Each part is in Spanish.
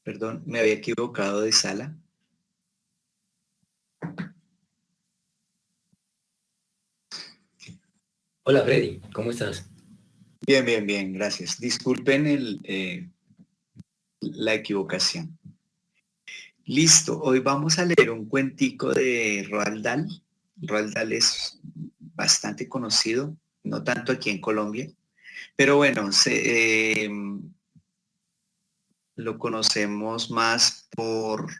Perdón, me había equivocado de sala. Hola Freddy, ¿cómo estás? Bien, bien, bien, gracias. Disculpen la equivocación. Listo, hoy vamos a leer un cuentico de Roald Dahl. Roald Dahl es bastante conocido, no tanto aquí en Colombia, pero bueno, lo conocemos más por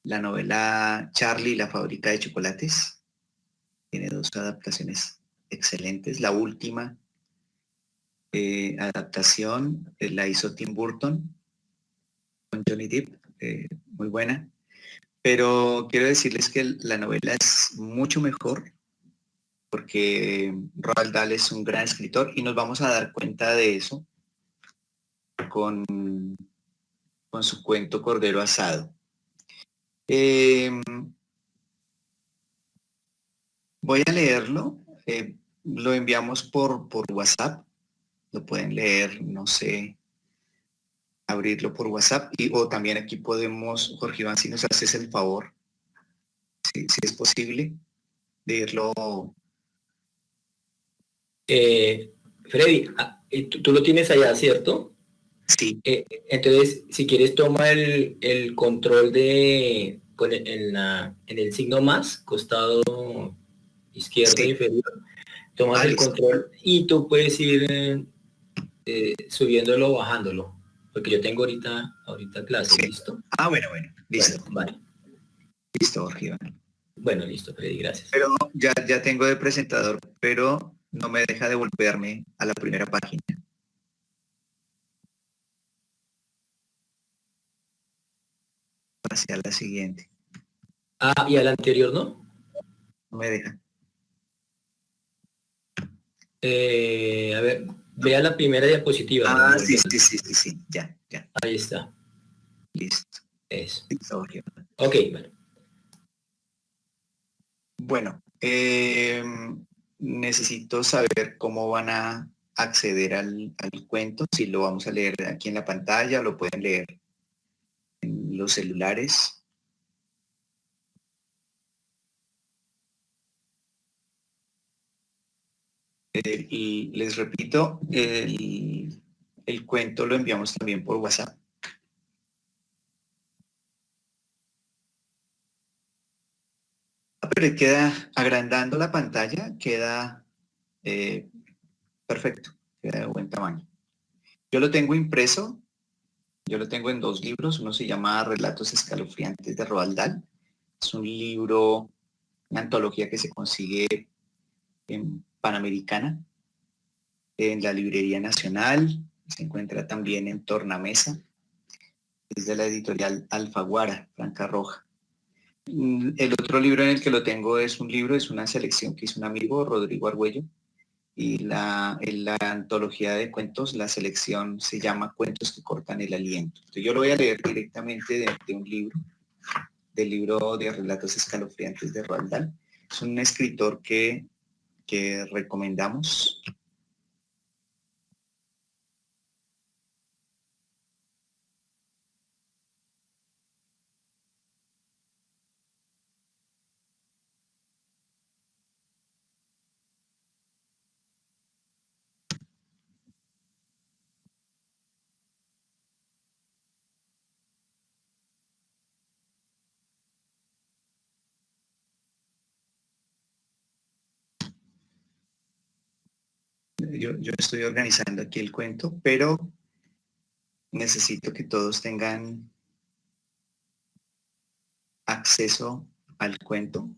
la novela Charlie y la fábrica de chocolates. Tiene dos adaptaciones excelentes. La última adaptación la hizo Tim Burton con Johnny Depp, muy buena. Pero quiero decirles que la novela es mucho mejor porque Roald Dahl es un gran escritor y nos vamos a dar cuenta de eso con, con su cuento Cordero Asado. Eh, Voy a leerlo, lo enviamos por WhatsApp, lo pueden leer, no sé, abrirlo por WhatsApp o también aquí podemos, Jorge Iván, si nos haces el favor, si es posible, leerlo. Freddy, tú lo tienes allá, ¿cierto? Sí, Entonces, si quieres, toma el control en el signo más, costado izquierdo sí, inferior, tomas el listo. control y tú puedes ir subiéndolo o bajándolo, porque yo tengo ahorita clase, Sí. ¿listo? Bueno, bueno, Bueno, listo. vale. Listo, Jorge Iván. Bueno, listo, Freddy, gracias. Pero ya tengo de presentador, pero no me deja devolverme a la primera página, hacia la siguiente. Ah, y al anterior, ¿no? No me deja. A ver, vea la primera diapositiva, Sí, devuélvela. sí, sí, sí, sí. Ya, ya. Ahí está, Listo. eso. Listo, Jorge Iván. Ok, bueno. Bueno, necesito saber cómo van a acceder al cuento, si lo vamos a leer aquí en la pantalla, lo pueden leer en los celulares. Y les repito, el cuento lo enviamos también por WhatsApp. Pero queda agrandando la pantalla, queda eh, perfecto, queda de buen tamaño. Yo lo tengo impreso, yo lo tengo en dos libros, uno se llama Relatos Escalofriantes de Roald Dahl, es un libro, una antología que se consigue en Panamericana, en la Librería Nacional, se encuentra también en Tornamesa, es de la editorial Alfaguara, Franca Roja. El otro libro en el que lo tengo es un libro, es una selección que hizo un amigo, Rodrigo Argüello, y en la antología de cuentos, la selección se llama Cuentos que cortan el aliento. Entonces, yo lo voy a leer directamente de un libro, del libro de Relatos Escalofriantes de Roald Dahl. Es un escritor que recomendamos. Yo estoy organizando aquí el cuento, pero necesito que todos tengan acceso al cuento.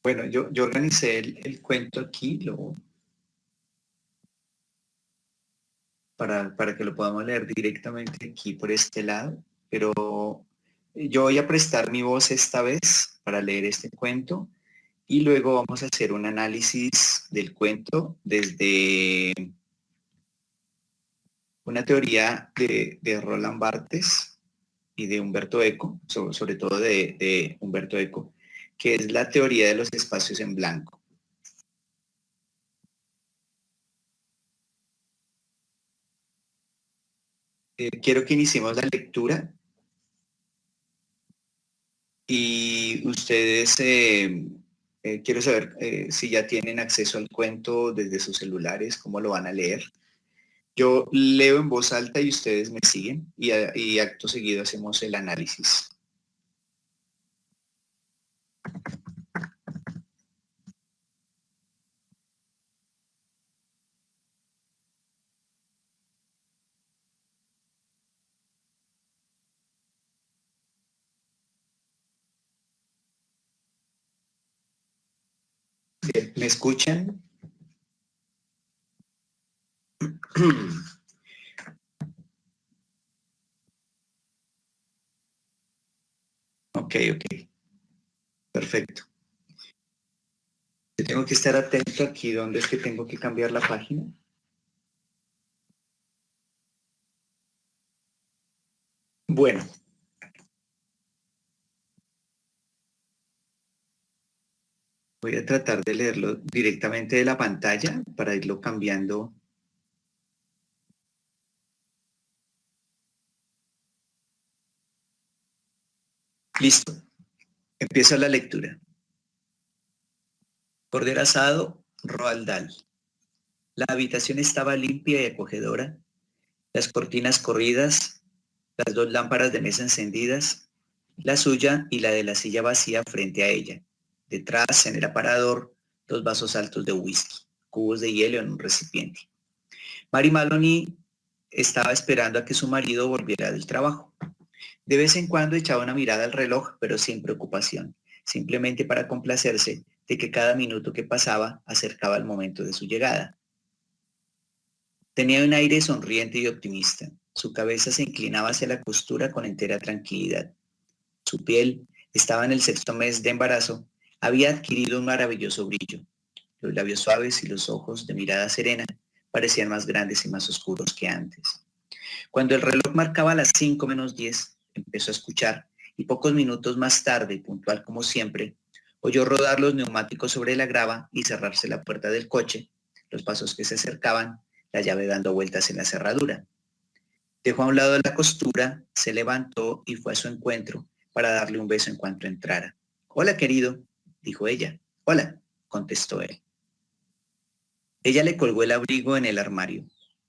Bueno, yo organicé el cuento aquí para que lo podamos leer directamente aquí por este lado, pero yo voy a prestar mi voz esta vez para leer este cuento y luego vamos a hacer un análisis del cuento desde una teoría de Roland Barthes y de Humberto Eco, sobre todo de Humberto Eco, que es la teoría de los espacios en blanco. Quiero que iniciemos la lectura y ustedes, quiero saber si ya tienen acceso al cuento desde sus celulares, cómo lo van a leer. Yo leo en voz alta y ustedes me siguen y acto seguido hacemos el análisis. Bien, ¿me escuchan? Ok, perfecto. Yo tengo que estar atento aquí donde es que tengo que cambiar la página. Bueno, voy a tratar de leerlo directamente de la pantalla para irlo cambiando. Listo, empieza la lectura. Cordero asado, Roald Dahl. La habitación estaba limpia y acogedora, las cortinas corridas, las dos lámparas de mesa encendidas, la suya y la de la silla vacía frente a ella. Detrás, en el aparador, dos vasos altos de whisky, cubos de hielo en un recipiente. Mary Maloney estaba esperando a que su marido volviera del trabajo. De vez en cuando echaba una mirada al reloj, pero sin preocupación, simplemente para complacerse de que cada minuto que pasaba acercaba el momento de su llegada. Tenía un aire sonriente y optimista. Su cabeza se inclinaba hacia la costura con entera tranquilidad. Su piel estaba en el sexto mes de embarazo, había adquirido un maravilloso brillo. Los labios suaves y los ojos de mirada serena parecían más grandes y más oscuros que antes. Cuando el reloj marcaba las 5:10, empezó a escuchar y pocos minutos más tarde, puntual como siempre, oyó rodar los neumáticos sobre la grava y cerrarse la puerta del coche, los pasos que se acercaban, la llave dando vueltas en la cerradura. Dejó a un lado la costura, se levantó y fue a su encuentro para darle un beso en cuanto entrara. Hola, querido, dijo ella. Hola, contestó él. Ella le colgó el abrigo en el armario.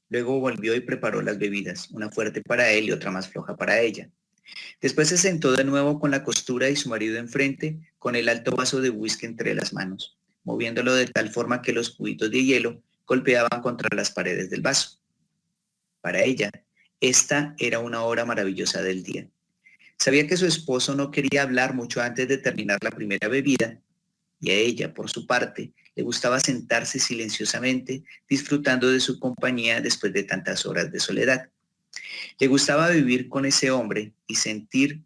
Luego volvió y preparó las bebidas, una fuerte para él y otra más floja para ella. Después se sentó de nuevo con la costura y su marido enfrente, con el alto vaso de whisky entre las manos, moviéndolo de tal forma que los cubitos de hielo golpeaban contra las paredes del vaso. Para ella, esta era una hora maravillosa del día. Sabía que su esposo no quería hablar mucho antes de terminar la primera bebida, y a ella, por su parte, le gustaba sentarse silenciosamente, disfrutando de su compañía después de tantas horas de soledad. Le gustaba vivir con ese hombre y sentir,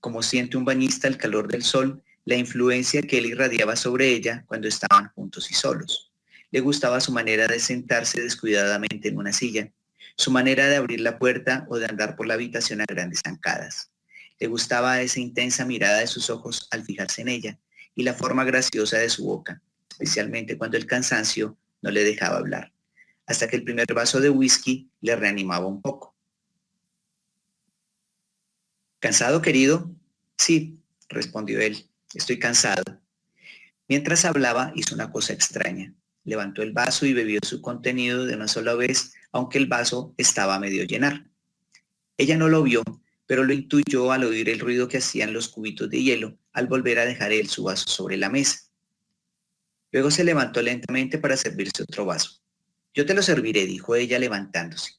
como siente un bañista el calor del sol, la influencia que él irradiaba sobre ella cuando estaban juntos y solos. Le gustaba su manera de sentarse descuidadamente en una silla, su manera de abrir la puerta o de andar por la habitación a grandes zancadas. Le gustaba esa intensa mirada de sus ojos al fijarse en ella y la forma graciosa de su boca, especialmente cuando el cansancio no le dejaba hablar, hasta que el primer vaso de whisky le reanimaba un poco. ¿Cansado, querido? Sí, respondió él, estoy cansado. Mientras hablaba, hizo una cosa extraña. Levantó el vaso y bebió su contenido de una sola vez, aunque el vaso estaba a medio llenar. Ella no lo vio, pero lo intuyó al oír el ruido que hacían los cubitos de hielo al volver a dejar él su vaso sobre la mesa. Luego se levantó lentamente para servirse otro vaso. Yo te lo serviré, dijo ella levantándose.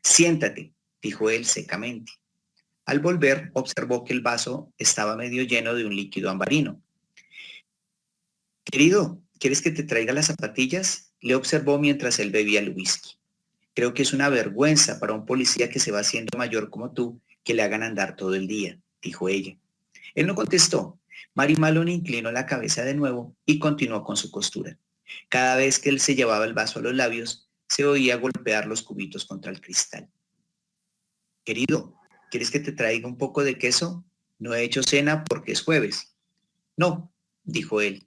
Siéntate, dijo él secamente. Al volver, observó que el vaso estaba medio lleno de un líquido ambarino. Querido, ¿quieres que te traiga las zapatillas? Le observó mientras él bebía el whisky. Creo que es una vergüenza para un policía que se va haciendo mayor como tú que le hagan andar todo el día, dijo ella. Él no contestó. Mary Malone inclinó la cabeza de nuevo y continuó con su costura. Cada vez que él se llevaba el vaso a los labios, se oía golpear los cubitos contra el cristal. Querido, ¿quieres que te traiga un poco de queso? No he hecho cena porque es jueves. No, dijo él.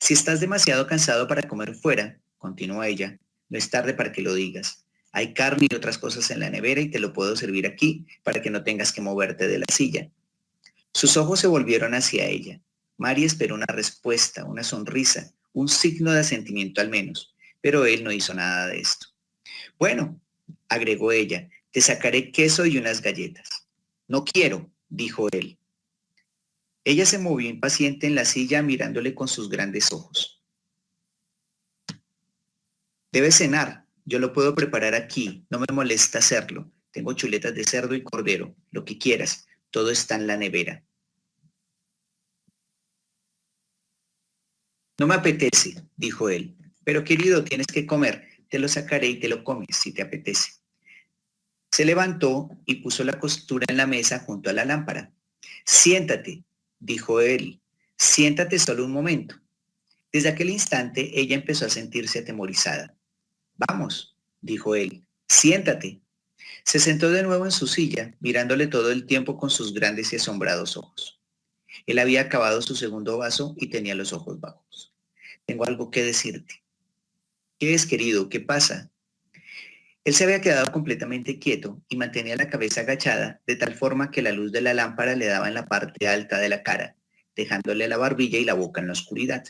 Si estás demasiado cansado para comer fuera, continuó ella, no es tarde para que lo digas. Hay carne y otras cosas en la nevera y te lo puedo servir aquí para que no tengas que moverte de la silla. Sus ojos se volvieron hacia ella. Mary esperó una respuesta, una sonrisa, un signo de asentimiento al menos, pero él no hizo nada de esto. Bueno, agregó ella, te sacaré queso y unas galletas. No quiero, dijo él. Ella se movió impaciente en la silla mirándole con sus grandes ojos. Debes cenar, yo lo puedo preparar aquí, no me molesta hacerlo. Tengo chuletas de cerdo y cordero, lo que quieras, todo está en la nevera. No me apetece, dijo él. Pero querido, tienes que comer. Te lo sacaré y te lo comes si te apetece. Se levantó y puso la costura en la mesa junto a la lámpara. Siéntate, dijo él. Siéntate solo un momento. Desde aquel instante ella empezó a sentirse atemorizada. Vamos, dijo él. Siéntate. Se sentó de nuevo en su silla, mirándole todo el tiempo con sus grandes y asombrados ojos. Él había acabado su segundo vaso y tenía los ojos bajos. Tengo algo que decirte. ¿Qué es, querido? ¿Qué pasa? Él se había quedado completamente quieto y mantenía la cabeza agachada de tal forma que la luz de la lámpara le daba en la parte alta de la cara, dejándole la barbilla y la boca en la oscuridad.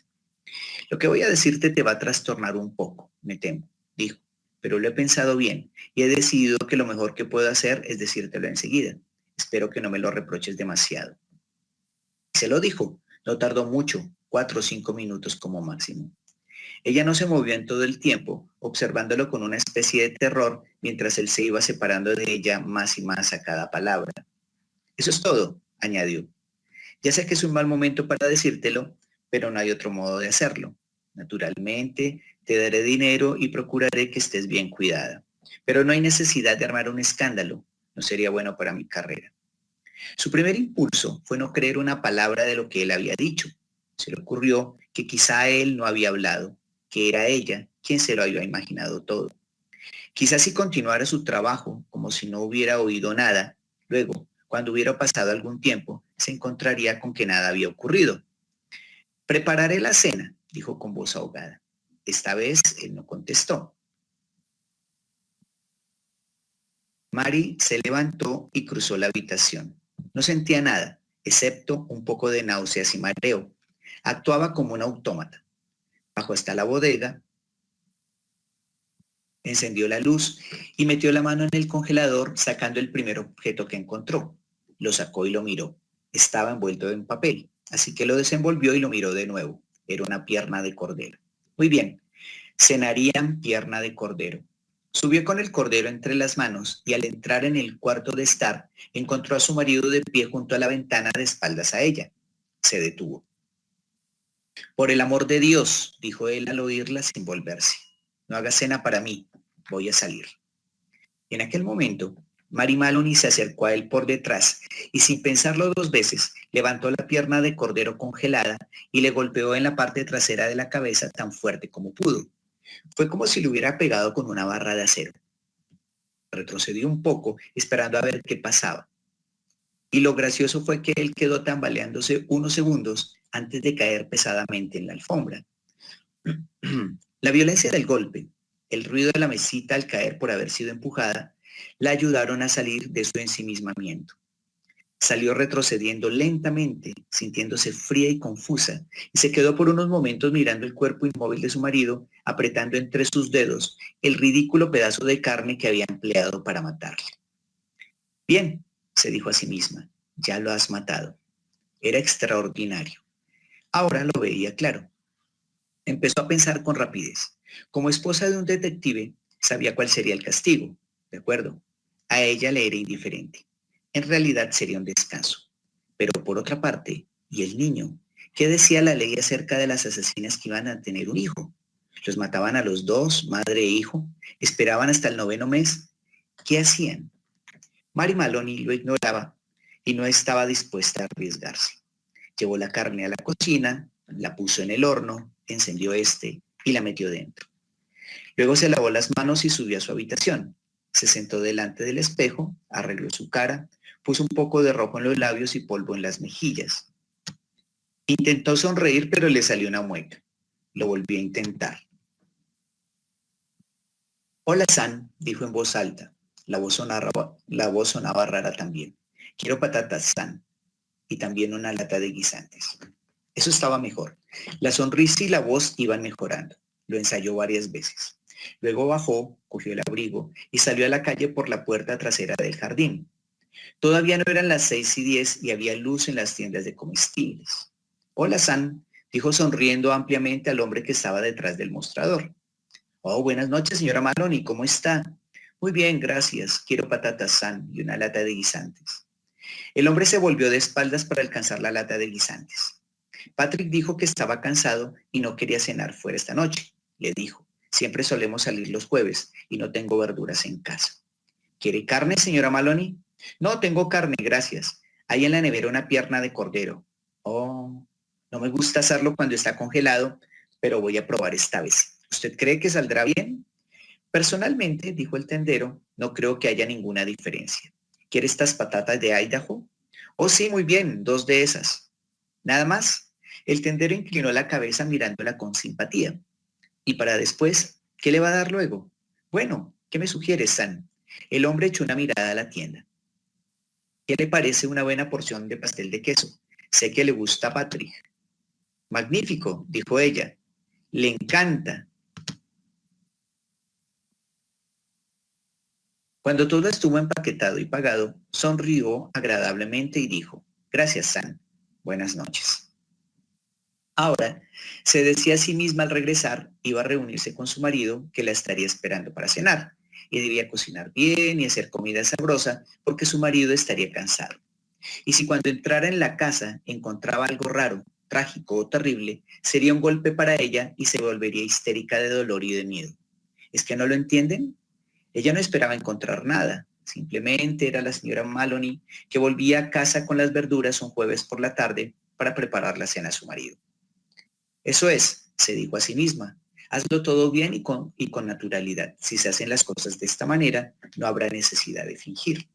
Lo que voy a decirte te va a trastornar un poco, me temo, dijo, pero lo he pensado bien y he decidido que lo mejor que puedo hacer es decírtelo enseguida. Espero que no me lo reproches demasiado. Se lo dijo, no tardó mucho, 4 o 5 minutos como máximo. Ella no se movió en todo el tiempo, observándolo con una especie de terror mientras él se iba separando de ella más y más a cada palabra. Eso es todo, añadió. Ya sé que es un mal momento para decírtelo, pero no hay otro modo de hacerlo. Naturalmente, te daré dinero y procuraré que estés bien cuidada. Pero no hay necesidad de armar un escándalo. No sería bueno para mi carrera. Su primer impulso fue no creer una palabra de lo que él había dicho. Se le ocurrió que quizá él no había hablado, que era ella quien se lo había imaginado todo. Quizá si continuara su trabajo como si no hubiera oído nada, luego, cuando hubiera pasado algún tiempo, se encontraría con que nada había ocurrido. Prepararé la cena, dijo con voz ahogada. Esta vez él no contestó. Mary se levantó y cruzó la habitación. No sentía nada, excepto un poco de náuseas y mareo. Actuaba como un autómata. Bajó hasta la bodega, encendió la luz y metió la mano en el congelador sacando el primer objeto que encontró. Lo sacó y lo miró. Estaba envuelto en papel, así que lo desenvolvió y lo miró de nuevo. Era una pierna de cordero. Muy bien, cenarían pierna de cordero. Subió con el cordero entre las manos y al entrar en el cuarto de estar, encontró a su marido de pie junto a la ventana de espaldas a ella. Se detuvo. Por el amor de Dios, dijo él al oírla sin volverse. No hagas cena para mí, voy a salir. En aquel momento, Mary Maloney se acercó a él por detrás y sin pensarlo dos veces, levantó la pierna de cordero congelada y le golpeó en la parte trasera de la cabeza tan fuerte como pudo. Fue como si le hubiera pegado con una barra de acero. Retrocedió un poco, esperando a ver qué pasaba. Y lo gracioso fue que él quedó tambaleándose unos segundos antes de caer pesadamente en la alfombra. La violencia del golpe, el ruido de la mesita al caer por haber sido empujada, la ayudaron a salir de su ensimismamiento. Salió retrocediendo lentamente, sintiéndose fría y confusa, y se quedó por unos momentos mirando el cuerpo inmóvil de su marido, apretando entre sus dedos el ridículo pedazo de carne que había empleado para matarle. Bien, se dijo a sí misma, ya lo has matado. Era extraordinario. Ahora lo veía claro. Empezó a pensar con rapidez. Como esposa de un detective, sabía cuál sería el castigo, ¿de acuerdo? A ella le era indiferente. En realidad sería un descanso. Pero por otra parte, ¿y el niño? ¿Qué decía la ley acerca de las asesinas que iban a tener un hijo? ¿Los mataban a los dos, madre e hijo? ¿Esperaban hasta el 9º mes? ¿Qué hacían? Mary Maloney lo ignoraba y no estaba dispuesta a arriesgarse. Llevó la carne a la cocina, la puso en el horno, encendió este y la metió dentro. Luego se lavó las manos y subió a su habitación. Se sentó delante del espejo, arregló su cara, puso un poco de rojo en los labios y polvo en las mejillas. Intentó sonreír, pero le salió una mueca. Lo volvió a intentar. Hola, San, dijo en voz alta. La voz sonaba rara también. Quiero patatas, San, y también una lata de guisantes. Eso estaba mejor. La sonrisa y la voz iban mejorando. Lo ensayó varias veces. Luego bajó, cogió el abrigo y salió a la calle por la puerta trasera del jardín. Todavía no eran las 6:10 y había luz en las tiendas de comestibles. Hola, San, dijo sonriendo ampliamente al hombre que estaba detrás del mostrador. Oh, buenas noches, señora Maloney, ¿cómo está? Muy bien, gracias. Quiero patatas, San, y una lata de guisantes. El hombre se volvió de espaldas para alcanzar la lata de guisantes. Patrick dijo que estaba cansado y no quería cenar fuera esta noche. Le dijo, siempre solemos salir los jueves y no tengo verduras en casa. ¿Quiere carne, señora Maloney? No, tengo carne, gracias. Hay en la nevera una pierna de cordero. Oh, no me gusta hacerlo cuando está congelado, pero voy a probar esta vez. ¿Usted cree que saldrá bien? Personalmente, dijo el tendero, no creo que haya ninguna diferencia. ¿Quiere estas patatas de Idaho? Oh, sí, muy bien, 2 de esas. ¿Nada más? El tendero inclinó la cabeza mirándola con simpatía. Y para después, ¿qué le va a dar luego? Bueno, ¿qué me sugieres, San? El hombre echó una mirada a la tienda. ¿Qué le parece una buena porción de pastel de queso? Sé que le gusta a Patrick. Magnífico, dijo ella. Le encanta. Cuando todo estuvo empaquetado y pagado, sonrió agradablemente y dijo, gracias, San. Buenas noches. Ahora, se decía a sí misma al regresar, iba a reunirse con su marido, que la estaría esperando para cenar, y debía cocinar bien y hacer comida sabrosa, porque su marido estaría cansado. Y si cuando entrara en la casa encontraba algo raro, trágico o terrible, sería un golpe para ella y se volvería histérica de dolor y de miedo. ¿Es que no lo entienden? Ella no esperaba encontrar nada. Simplemente era la señora Maloney que volvía a casa con las verduras un jueves por la tarde para preparar la cena a su marido. Eso es, se dijo a sí misma, hazlo todo bien y con naturalidad. Si se hacen las cosas de esta manera, no habrá necesidad de fingir.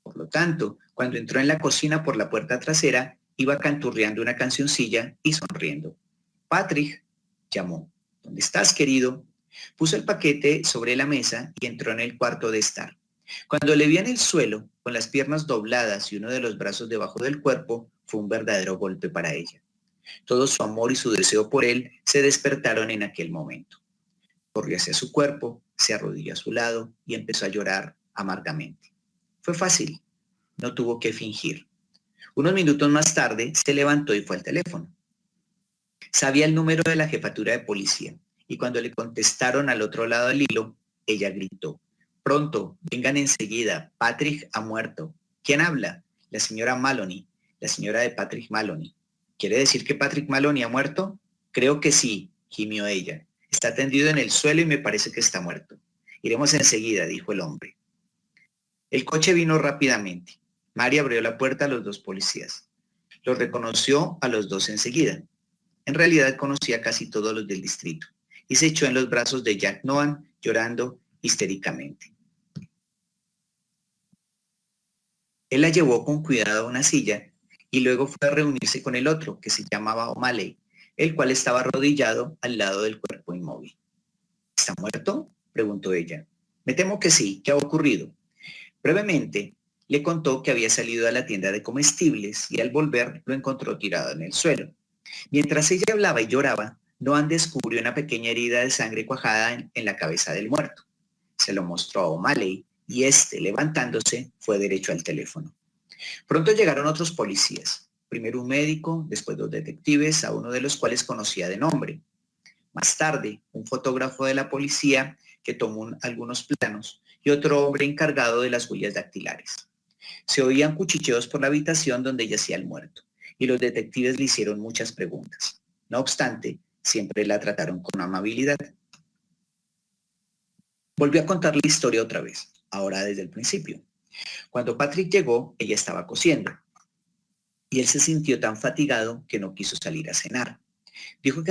Por lo tanto, cuando entró en la cocina por la puerta trasera, iba canturreando una cancioncilla y sonriendo. Patrick, llamó. ¿Dónde estás, querido? Puso el paquete sobre la mesa y entró en el cuarto de estar. Cuando le vio en el suelo, con las piernas dobladas y uno de los brazos debajo del cuerpo, fue un verdadero golpe para ella. Todo su amor y su deseo por él se despertaron en aquel momento. Corrió hacia su cuerpo, se arrodilló a su lado y empezó a llorar amargamente. Fue fácil, no tuvo que fingir. Unos minutos más tarde se levantó y fue al teléfono. Sabía el número de la jefatura de policía y cuando le contestaron al otro lado del hilo, ella gritó, pronto, vengan enseguida, Patrick ha muerto. ¿Quién habla? La señora Maloney, la señora de Patrick Maloney. ¿Quiere decir que Patrick Maloney ha muerto? Creo que sí, gimió ella. Está tendido en el suelo y me parece que está muerto. Iremos enseguida, dijo el hombre. El coche vino rápidamente. Mary abrió la puerta a los 2 policías. Los reconoció a los 2 enseguida. En realidad conocía a casi todos los del distrito y se echó en los brazos de Jack Nohan llorando histéricamente. Él la llevó con cuidado a una silla y luego fue a reunirse con el otro, que se llamaba O'Malley, el cual estaba arrodillado al lado del cuerpo inmóvil. ¿Está muerto?, preguntó ella. Me temo que sí. ¿Qué ha ocurrido? Brevemente, le contó que había salido a la tienda de comestibles y al volver lo encontró tirado en el suelo. Mientras ella hablaba y lloraba, Nohan descubrió una pequeña herida de sangre cuajada en la cabeza del muerto. Se lo mostró a O'Malley y este, levantándose, fue derecho al teléfono. Pronto llegaron otros policías. Primero un médico, después 2 detectives, a uno de los cuales conocía de nombre. Más tarde, un fotógrafo de la policía que tomó algunos planos y otro hombre encargado de las huellas dactilares. Se oían cuchicheos por la habitación donde yacía el muerto y los detectives le hicieron muchas preguntas. No obstante, siempre la trataron con amabilidad. Volvió a contar la historia otra vez, ahora desde el principio. Cuando Patrick llegó, ella estaba cosiendo y él se sintió tan fatigado que no quiso salir a cenar. Dijo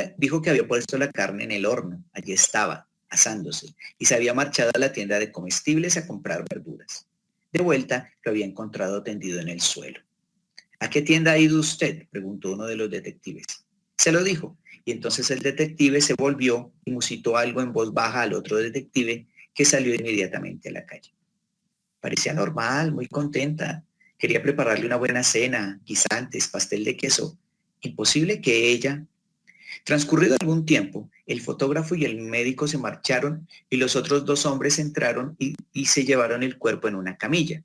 que había puesto la carne en el horno, allí estaba, asándose, y se había marchado a la tienda de comestibles a comprar verduras. De vuelta, lo había encontrado tendido en el suelo. ¿A qué tienda ha ido usted?, preguntó uno de los detectives. Se lo dijo, y entonces el detective se volvió y musitó algo en voz baja al otro detective, que salió inmediatamente a la calle. Parecía normal, muy contenta. Quería prepararle una buena cena, guisantes, pastel de queso. Imposible que ella... Transcurrido algún tiempo, el fotógrafo y el médico se marcharon y los otros dos hombres entraron y se llevaron el cuerpo en una camilla.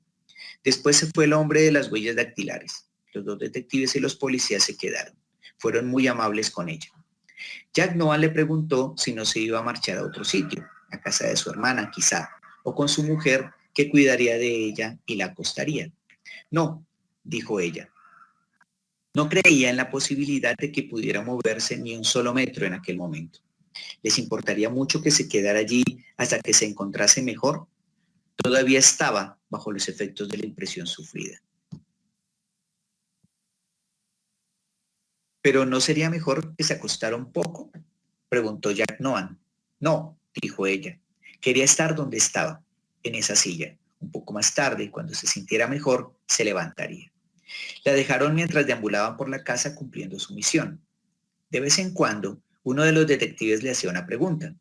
Después se fue el hombre de las huellas dactilares. Los dos detectives y los policías se quedaron. Fueron muy amables con ella. Jack Noah le preguntó si no se iba a marchar a otro sitio, a casa de su hermana quizá, o con su mujer que cuidaría de ella y la acostaría. No, dijo ella. No creía en la posibilidad de que pudiera moverse ni un solo metro en aquel momento. ¿Les importaría mucho que se quedara allí hasta que se encontrase mejor? Todavía estaba bajo los efectos de la impresión sufrida. ¿Pero no sería mejor que se acostara un poco?, preguntó Jack Noah. No, dijo ella. Quería estar donde estaba, en esa silla. Un poco más tarde, cuando se sintiera mejor, se levantaría. La dejaron mientras deambulaban por la casa cumpliendo su misión. De vez en cuando, uno de los detectives le hacía una pregunta.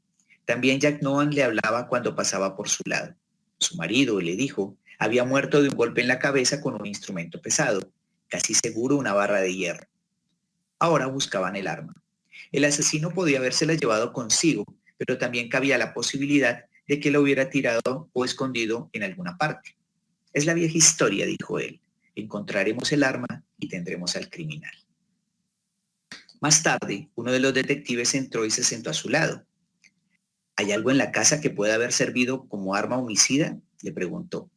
También Jack Noah le hablaba cuando pasaba por su lado. Su marido, le dijo, había muerto de un golpe en la cabeza con un instrumento pesado, casi seguro una barra de hierro. Ahora buscaban el arma. El asesino podía habérsela llevado consigo, pero también cabía la posibilidad de que la hubiera tirado o escondido en alguna parte. Es la vieja historia, dijo él. Encontraremos el arma y tendremos al criminal. Más tarde, uno de los detectives entró y se sentó a su lado. ¿Hay algo en la casa que pueda haber servido como arma homicida?, le preguntó.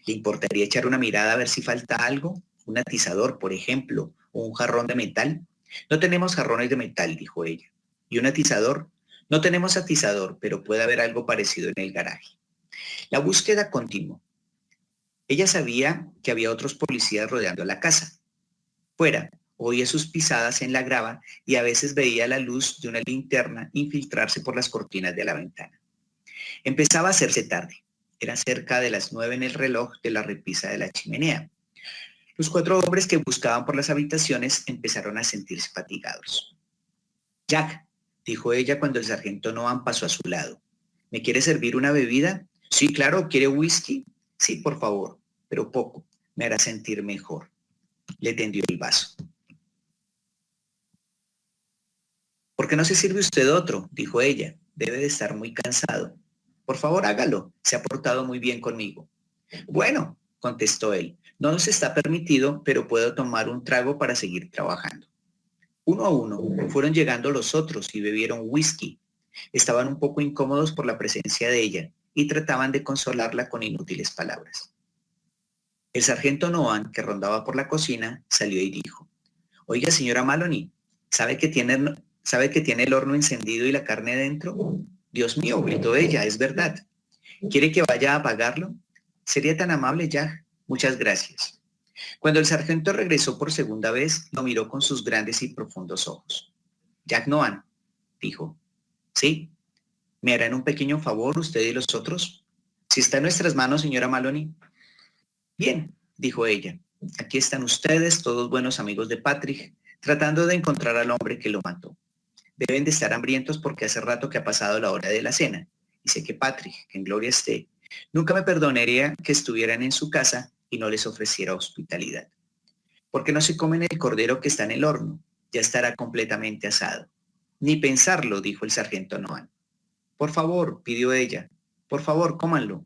¿Le importaría echar una mirada a ver si falta algo? ¿Un atizador, por ejemplo, o un jarrón de metal? No tenemos jarrones de metal, dijo ella. ¿Y un atizador? No tenemos atizador, pero puede haber algo parecido en el garaje. La búsqueda continuó. Ella sabía que había otros policías rodeando la casa. Fuera, oía sus pisadas en la grava y a veces veía la luz de una linterna infiltrarse por las cortinas de la ventana. Empezaba a hacerse tarde. Era cerca de las 9 en el reloj de la repisa de la chimenea. Los 4 hombres que buscaban por las habitaciones empezaron a sentirse fatigados. Jack, dijo ella cuando el sargento Noah pasó a su lado. ¿Me quiere servir una bebida? Sí, claro. ¿Quiere whisky? Sí, por favor, pero poco. Me hará sentir mejor. Le tendió el vaso. ¿Por qué no se sirve usted otro?, dijo ella. Debe de estar muy cansado. Por favor, hágalo. Se ha portado muy bien conmigo. Bueno, contestó él. No nos está permitido, pero puedo tomar un trago para seguir trabajando. Uno a uno fueron llegando los otros y bebieron whisky. Estaban un poco incómodos por la presencia de ella y trataban de consolarla con inútiles palabras. El sargento Noah, que rondaba por la cocina, salió y dijo: Oiga, señora Maloney, ¿sabe que tiene el horno encendido y la carne dentro? Dios mío, gritó ella, es verdad. ¿Quiere que vaya a apagarlo? Sería tan amable, Jack. Muchas gracias. Cuando el sargento regresó por segunda vez, lo miró con sus grandes y profundos ojos. Jack Noah, dijo. Sí. ¿Me harán un pequeño favor usted y los otros? Si está en nuestras manos, señora Maloney. Bien, dijo ella. Aquí están ustedes, todos buenos amigos de Patrick, tratando de encontrar al hombre que lo mató. Deben de estar hambrientos porque hace rato que ha pasado la hora de la cena. Y sé que Patrick, que en gloria esté, nunca me perdonaría que estuvieran en su casa y no les ofreciera hospitalidad. ¿Por qué no se comen el cordero que está en el horno? Ya estará completamente asado. Ni pensarlo, dijo el sargento Noah. Por favor, pidió ella. Por favor, cómanlo.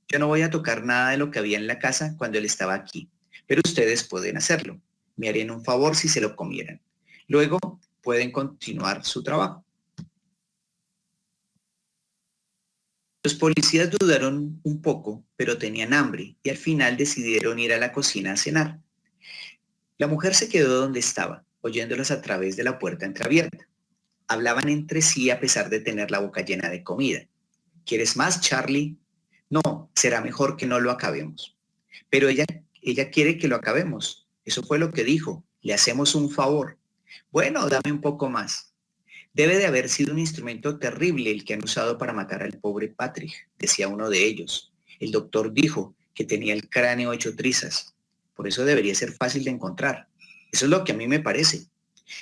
Yo no voy a tocar nada de lo que había en la casa cuando él estaba aquí, pero ustedes pueden hacerlo. Me harían un favor si se lo comieran. Luego pueden continuar su trabajo. Los policías dudaron un poco, pero tenían hambre y al final decidieron ir a la cocina a cenar. La mujer se quedó donde estaba, oyéndolas a través de la puerta entreabierta. Hablaban entre sí a pesar de tener la boca llena de comida. ¿Quieres más, Charlie? No, será mejor que no lo acabemos. Pero ella quiere que lo acabemos. Eso fue lo que dijo. Le hacemos un favor. Bueno, dame un poco más. Debe de haber sido un instrumento terrible el que han usado para matar al pobre Patrick, decía uno de ellos. El doctor dijo que tenía el cráneo hecho trizas. Por eso debería ser fácil de encontrar. Eso es lo que a mí me parece.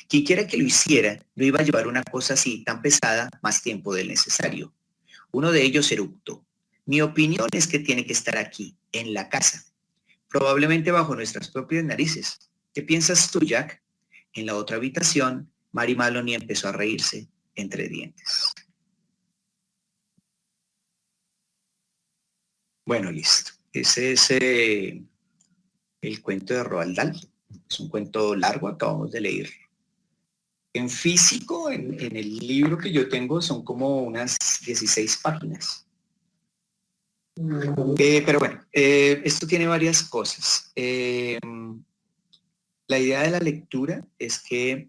Quien quiera que lo hiciera, no iba a llevar una cosa así tan pesada más tiempo del necesario. Uno de ellos eructó. Mi opinión es que tiene que estar aquí, en la casa, probablemente bajo nuestras propias narices. ¿Qué piensas tú, Jack? En la otra habitación, Mary Maloney empezó a reírse entre dientes. Bueno, listo. Ese es el cuento de Roald Dahl. Es un cuento largo, acabamos de leer. En físico, en el libro que yo tengo, son como unas 16 páginas. Pero bueno, esto tiene varias cosas. La idea de la lectura es que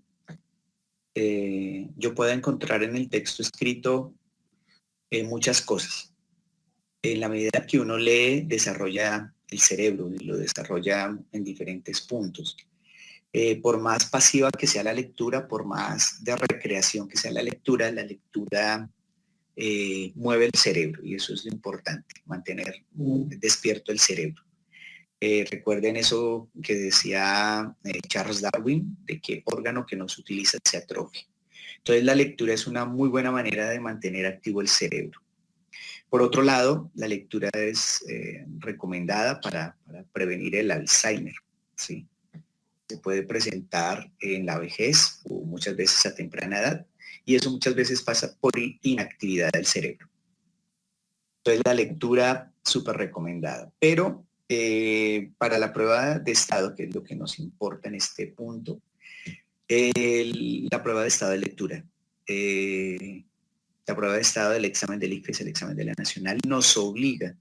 yo pueda encontrar en el texto escrito muchas cosas. En la medida que uno lee, desarrolla el cerebro y lo desarrolla en diferentes puntos. Por más pasiva que sea la lectura, por más de recreación que sea la lectura mueve el cerebro y eso es lo importante, mantener despierto el cerebro. Recuerden eso que decía Charles Darwin, de que órgano que no se utiliza se atrofia. Entonces la lectura es una muy buena manera de mantener activo el cerebro. Por otro lado, la lectura es recomendada para prevenir el Alzheimer, ¿sí? Se puede presentar en la vejez o muchas veces a temprana edad y eso muchas veces pasa por inactividad del cerebro. Entonces la lectura súper recomendada, pero para la prueba de estado, que es lo que nos importa en este punto, la prueba de estado de lectura. La prueba de estado del examen del ICFES, el examen de la Nacional, nos obliga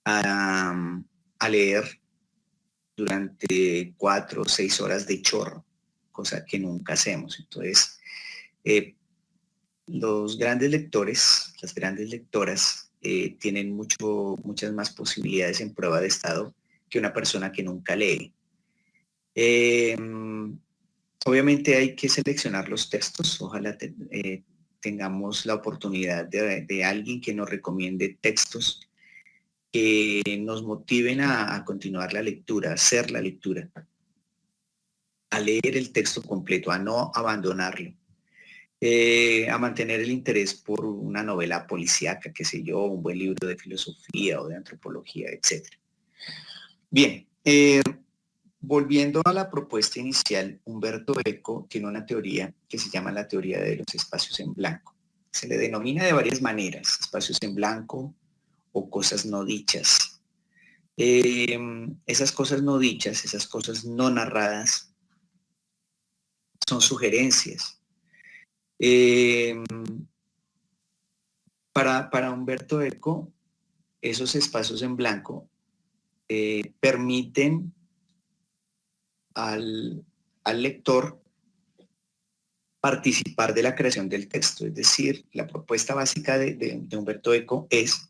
a leer durante 4 o 6 horas de chorro, cosa que nunca hacemos. Entonces, los grandes lectores, las grandes lectoras, tienen muchas más posibilidades en prueba de estado que una persona que nunca lee. Obviamente hay que seleccionar los textos, ojalá tengamos la oportunidad de alguien que nos recomiende textos que nos motiven a continuar la lectura, a hacer la lectura, a leer el texto completo, a no abandonarlo, a mantener el interés por una novela policíaca, qué sé yo, un buen libro de filosofía o de antropología, etc. Bien, volviendo a la propuesta inicial, Umberto Eco tiene una teoría que se llama la teoría de los espacios en blanco. Se le denomina de varias maneras, espacios en blanco o cosas no dichas. Esas cosas no dichas, esas cosas no narradas, son sugerencias. Para Umberto Eco, esos espacios en blanco permiten al lector participar de la creación del texto. Es decir, la propuesta básica de Umberto Eco es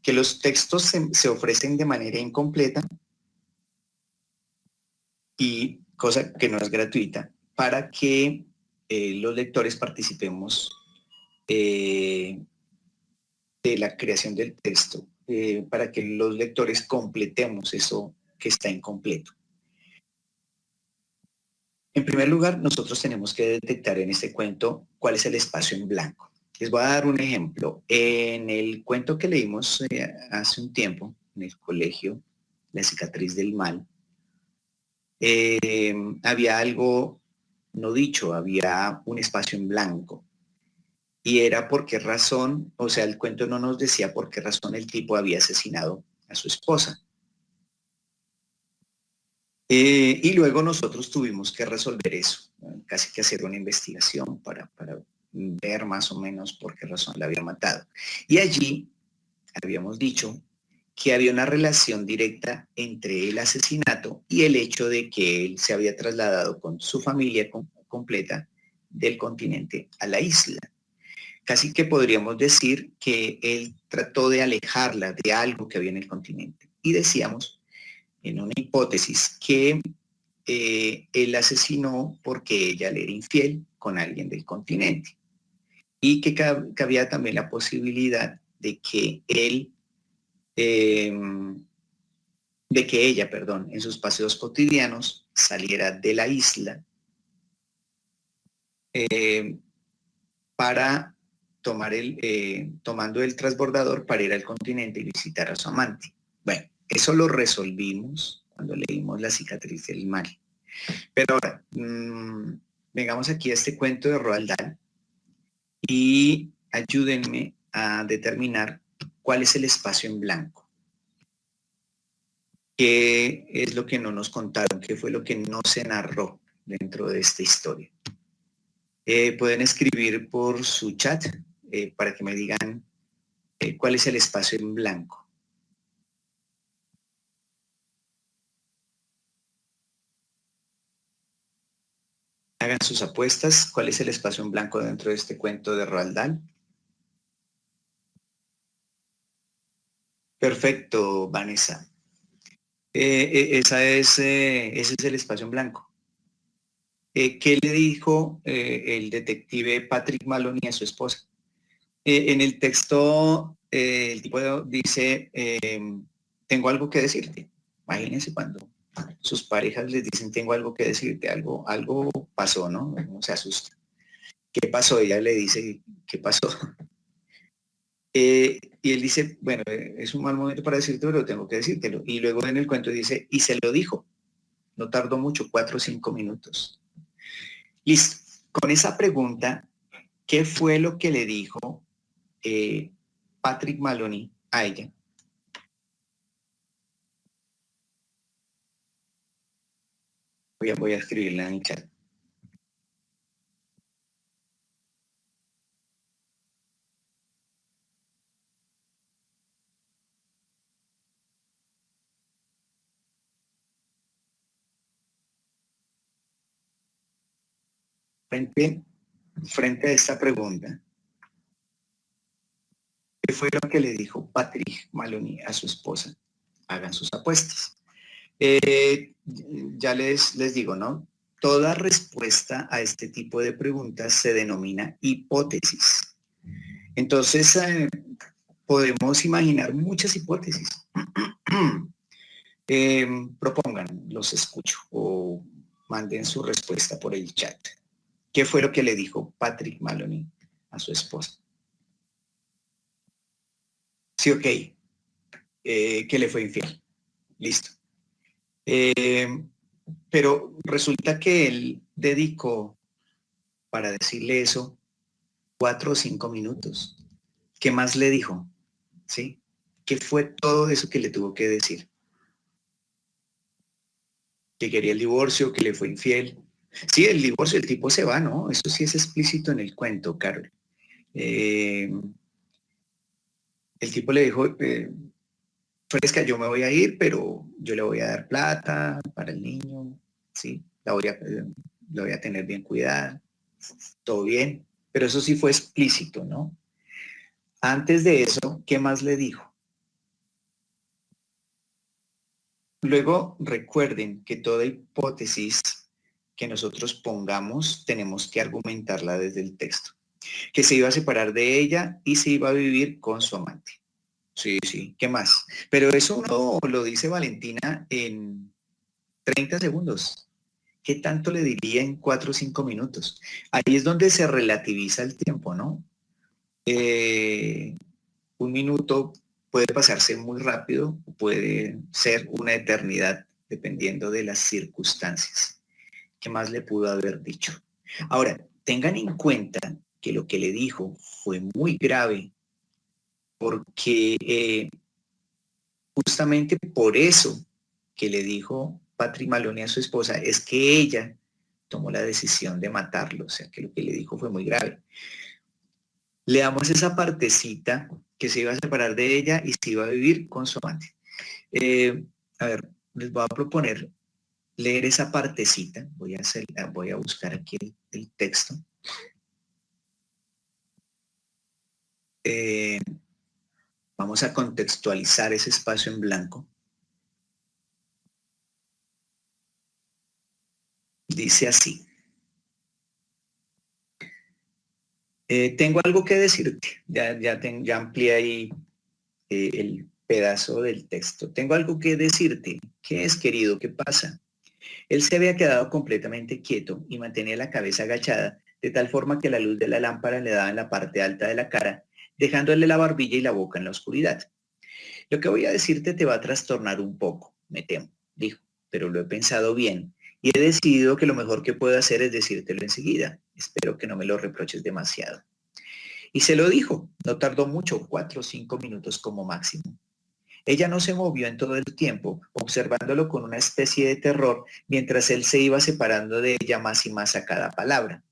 que los textos se ofrecen de manera incompleta y cosa que no es gratuita, para que los lectores participemos de la creación del texto, para que los lectores completemos eso que está incompleto. En primer lugar, nosotros tenemos que detectar en este cuento cuál es el espacio en blanco. Les voy a dar un ejemplo. En el cuento que leímos hace un tiempo, en el colegio, La cicatriz del mal, había algo no dicho, había un espacio en blanco. Y era por qué razón, o sea, el cuento no nos decía por qué razón el tipo había asesinado a su esposa. Y luego nosotros tuvimos que resolver eso, casi que hacer una investigación para ver más o menos por qué razón la había matado. Y allí habíamos dicho que había una relación directa entre el asesinato y el hecho de que él se había trasladado con su familia completa del continente a la isla. Casi que podríamos decir que él trató de alejarla de algo que había en el continente. Y decíamos, en una hipótesis, que él asesinó porque ella le era infiel con alguien del continente. Y que cabía también la posibilidad de que él, de que ella, perdón, en sus paseos cotidianos saliera de la isla para tomando el transbordador para ir al continente y visitar a su amante. Bueno, eso lo resolvimos cuando leímos La cicatriz del mal. Pero ahora, vengamos aquí a este cuento de Roald Dahl y ayúdenme a determinar cuál es el espacio en blanco. ¿Qué es lo que no nos contaron? ¿Qué fue lo que no se narró dentro de esta historia? Pueden escribir por su chat para que me digan cuál es el espacio en blanco. Hagan sus apuestas. ¿Cuál es el espacio en blanco dentro de este cuento de Roald Dahl? Perfecto, Vanessa. Ese es el espacio en blanco. ¿Qué le dijo el detective Patrick Maloney a su esposa? En el texto, el tipo dice, tengo algo que decirte. Imagínense cuando sus parejas les dicen, tengo algo que decirte, algo pasó, ¿no? Uno se asusta. ¿Qué pasó? Ella le dice, ¿qué pasó? Y él dice, bueno, es un mal momento para decirte, pero tengo que decírtelo. Y luego en el cuento dice, y se lo dijo. No tardó mucho, 4 o 5 minutos. Listo. Con esa pregunta, ¿qué fue lo que le dijo Patrick Maloney a ella? Voy a escribirla en el chat. Frente a esta pregunta, ¿qué fue lo que le dijo Patrick Maloney a su esposa? Hagan sus apuestas. Ya les digo, ¿no? Toda respuesta a este tipo de preguntas se denomina hipótesis. Entonces, podemos imaginar muchas hipótesis. Propongan, los escucho o manden su respuesta por el chat. ¿Qué fue lo que le dijo Patrick Maloney a su esposa? Sí, ok. Que le fue infiel. Listo. Pero resulta que él dedicó para decirle eso 4 o 5 minutos. ¿Qué más le dijo? ¿Sí? ¿Qué fue todo eso que le tuvo que decir? Que quería el divorcio, que le fue infiel. Sí, el divorcio, el tipo se va, ¿no? Eso sí es explícito en el cuento, Carol. El tipo le dijo, Fresca, yo me voy a ir, pero yo le voy a dar plata para el niño, ¿sí? La voy a tener bien cuidada, todo bien. Pero eso sí fue explícito, ¿no? Antes de eso, ¿qué más le dijo? Luego, recuerden que toda hipótesis que nosotros pongamos, tenemos que argumentarla desde el texto. Que se iba a separar de ella y se iba a vivir con su amante. Sí, sí, ¿qué más? Pero eso no lo dice Valentina en 30 segundos. ¿Qué tanto le diría en 4 o 5 minutos? Ahí es donde se relativiza el tiempo, ¿no? Un minuto puede pasarse muy rápido, puede ser una eternidad, dependiendo de las circunstancias. ¿Qué más le pudo haber dicho? Ahora, tengan en cuenta que lo que le dijo fue muy grave, porque justamente por eso que le dijo Patrick Maloney a su esposa es que ella tomó la decisión de matarlo, o sea que lo que le dijo fue muy grave. Leamos esa partecita que se iba a separar de ella y se iba a vivir con su amante. A ver, les voy a proponer leer esa partecita. Voy a buscar aquí el texto. Vamos a contextualizar ese espacio en blanco. Dice así. Tengo algo que decirte. Ya amplié ahí el pedazo del texto. Tengo algo que decirte. ¿Qué es, querido? ¿Qué pasa? Él se había quedado completamente quieto y mantenía la cabeza agachada, de tal forma que la luz de la lámpara le daba en la parte alta de la cara, dejándole la barbilla y la boca en la oscuridad. Lo que voy a decirte te va a trastornar un poco, me temo, dijo, pero lo he pensado bien y he decidido que lo mejor que puedo hacer es decírtelo enseguida. Espero que no me lo reproches demasiado. Y se lo dijo. No tardó mucho, 4 o 5 minutos como máximo. Ella no se movió en todo el tiempo, observándolo con una especie de terror, mientras él se iba separando de ella más y más a cada palabra.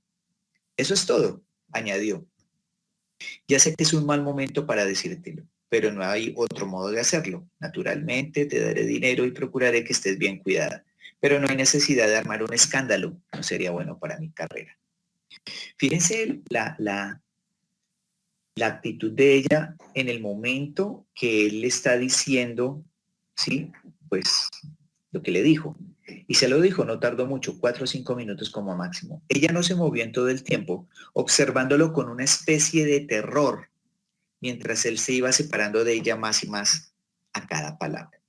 Eso es todo, añadió. Ya sé que es un mal momento para decírtelo, pero no hay otro modo de hacerlo. Naturalmente, te daré dinero y procuraré que estés bien cuidada, pero no hay necesidad de armar un escándalo. No sería bueno para mi carrera. Fíjense la actitud de ella en el momento que él le está diciendo, sí, pues lo que le dijo. Y se lo dijo, no tardó mucho, 4 o 5 minutos como máximo. Ella no se movió en todo el tiempo, observándolo con una especie de terror, mientras él se iba separando de ella más y más a cada palabra.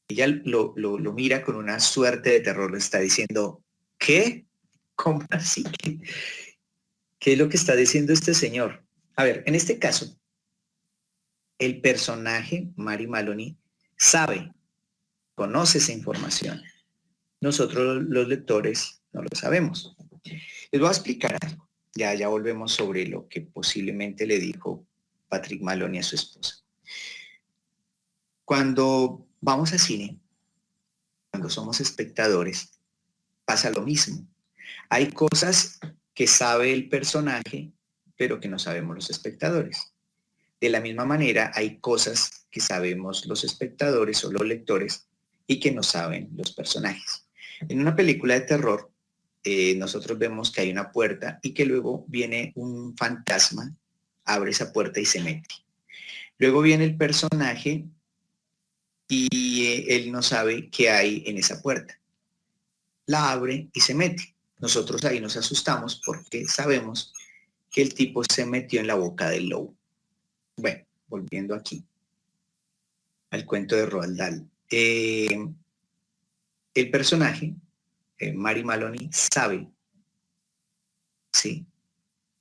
Ella lo mira con una suerte de terror, le está diciendo, ¿qué? ¿Cómo así? ¿Qué es lo que está diciendo este señor? A ver, en este caso, el personaje, Mary Maloney, sabe, conoce esa información. Nosotros los lectores no lo sabemos. Les voy a explicar algo. Ya volvemos sobre lo que posiblemente le dijo Patrick Maloney a su esposa. Cuando vamos a cine, cuando somos espectadores, pasa lo mismo. Hay cosas que sabe el personaje, pero que no sabemos los espectadores. De la misma manera, hay cosas que sabemos los espectadores o los lectores y que no saben los personajes. En una película de terror, nosotros vemos que hay una puerta y que luego viene un fantasma, abre esa puerta y se mete. Luego viene el personaje y él no sabe qué hay en esa puerta. La abre y se mete. Nosotros ahí nos asustamos porque sabemos que el tipo se metió en la boca del lobo. Bueno, volviendo aquí al cuento de Roald Dahl. El personaje, Mary Maloney, sabe, sí,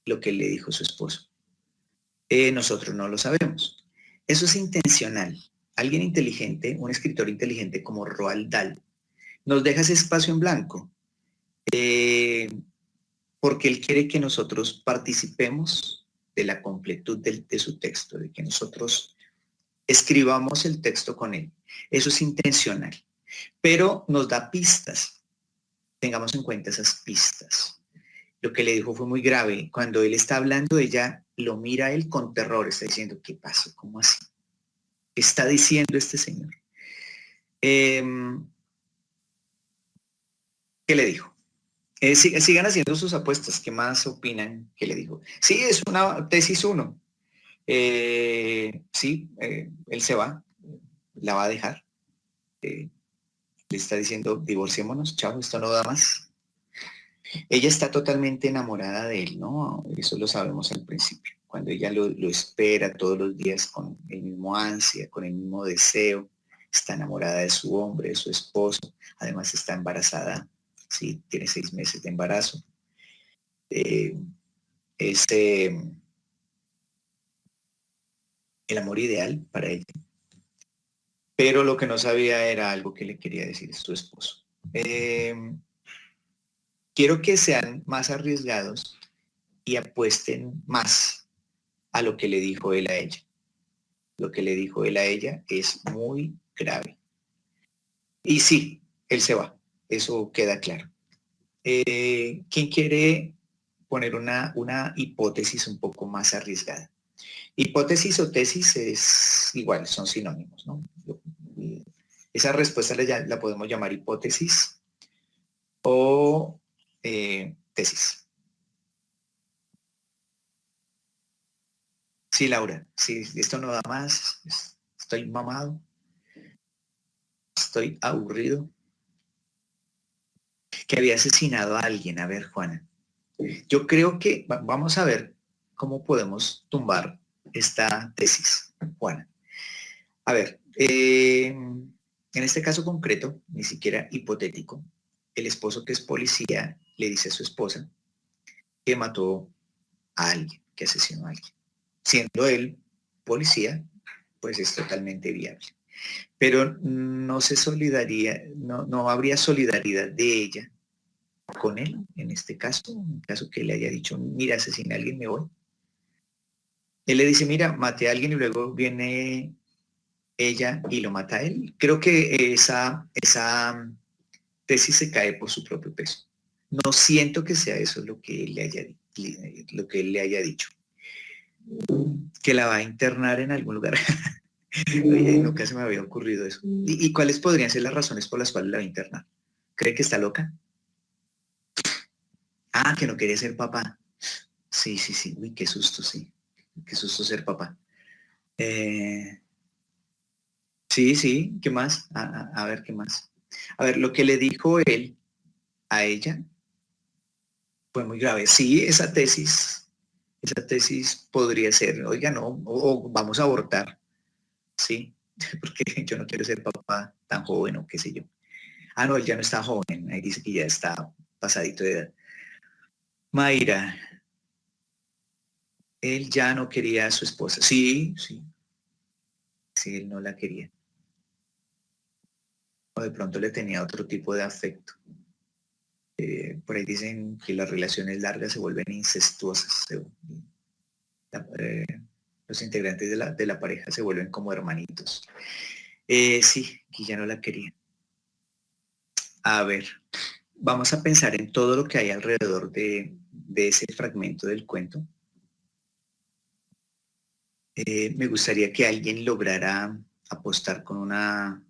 lo que le dijo su esposo. Nosotros no lo sabemos. Eso es intencional. Alguien inteligente, un escritor inteligente como Roald Dahl, nos deja ese espacio en blanco porque él quiere que nosotros participemos de la completud de su texto, de que nosotros escribamos el texto con él. Eso es intencional, pero nos da pistas. Tengamos en cuenta esas pistas. Lo que le dijo fue muy grave. Cuando él está hablando, ella lo mira a él con terror, está diciendo, ¿qué pasa? ¿Cómo así? ¿Qué está diciendo este señor? ¿Qué le dijo? Sigan haciendo sus apuestas. ¿Qué más opinan? ¿Qué le dijo? Sí, es una tesis 1. Sí, él se va, la va a dejar. Le está diciendo, divorciémonos, chao, esto no da más. Ella está totalmente enamorada de él, ¿no? Eso lo sabemos al principio. Cuando ella lo espera todos los días con el mismo ansia, con el mismo deseo, está enamorada de su hombre, de su esposo, además está embarazada, sí, tiene 6 meses de embarazo. Es el amor ideal para ella. Pero lo que no sabía era algo que le quería decir su esposo. Quiero que sean más arriesgados y apuesten más a lo que le dijo él a ella. Lo que le dijo él a ella es muy grave. Y sí, él se va, eso queda claro. ¿Quién quiere poner una hipótesis un poco más arriesgada. Hipótesis o tesis es igual, son sinónimos, ¿no? Esa respuesta la podemos llamar hipótesis o tesis. Sí, Laura, sí, esto no da más, estoy mamado, estoy aburrido. Que había asesinado a alguien. A ver, Juana. Yo creo que vamos a ver cómo podemos tumbar esta tesis, Juana. A ver, en este caso concreto, ni siquiera hipotético, el esposo que es policía le dice a su esposa que mató a alguien, que asesinó a alguien. Siendo él policía, pues es totalmente viable. Pero no se solidaría, no habría solidaridad de ella con él, en este caso, en caso que le haya dicho, mira, asesiné a alguien, me voy. Él le dice, mira, maté a alguien y luego viene ella y lo mata a él. Creo que esa tesis se cae por su propio peso. No siento que sea eso lo que él le haya dicho. Que la va a internar en algún lugar. Oye, nunca se me había ocurrido eso. ¿Y cuáles podrían ser las razones por las cuales la va a internar? ¿Cree que está loca? Ah, que no quería ser papá. Sí, sí, sí. Uy, qué susto, sí. Qué susto ser papá. Eh, sí, sí. ¿Qué más? A ver, ¿qué más? A ver, lo que le dijo él a ella fue muy grave. Sí, esa tesis podría ser, oiga, no, o vamos a abortar, sí, porque yo no quiero ser papá tan joven o qué sé yo. Ah, no, él ya no está joven, ahí dice que ya está pasadito de edad. Mayra, él ya no quería a su esposa. Sí, sí, sí, él no la quería. O de pronto le tenía otro tipo de afecto. Por ahí dicen que las relaciones largas se vuelven incestuosas. Eh, los integrantes de la pareja se vuelven como hermanitos. Sí, que ya no la quería. A ver, vamos a pensar en todo lo que hay alrededor de ese fragmento del cuento. Me gustaría que alguien lograra apostar con una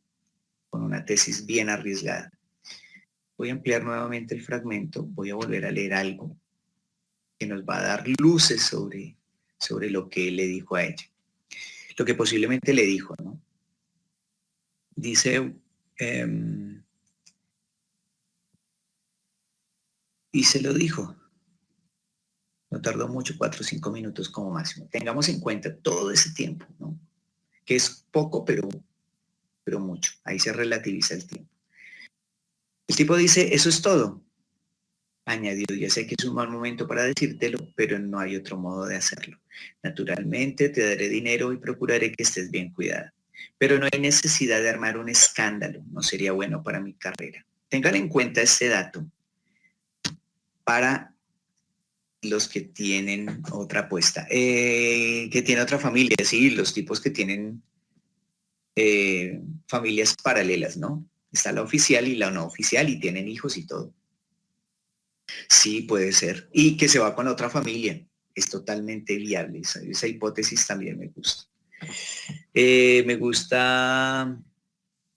tesis bien arriesgada. Voy a ampliar nuevamente el fragmento, voy a volver a leer algo que nos va a dar luces sobre lo que él le dijo a ella, lo que posiblemente le dijo, ¿no? Dice, y se lo dijo, no tardó mucho, 4 o 5 minutos como máximo. Tengamos en cuenta todo ese tiempo, ¿no? Que es poco, pero mucho. Ahí se relativiza el tiempo. El tipo dice, eso es todo. Añadió, ya sé que es un mal momento para decírtelo, pero no hay otro modo de hacerlo. Naturalmente te daré dinero y procuraré que estés bien cuidada. Pero no hay necesidad de armar un escándalo, no sería bueno para mi carrera. Tengan en cuenta este dato para los que tienen otra apuesta, que tiene otra familia, sí, los tipos que tienen familias paralelas, ¿no? Está la oficial y la no oficial y tienen hijos y todo. Sí, puede ser. Y que se va con otra familia. Es totalmente viable. Esa hipótesis también me gusta. Me gusta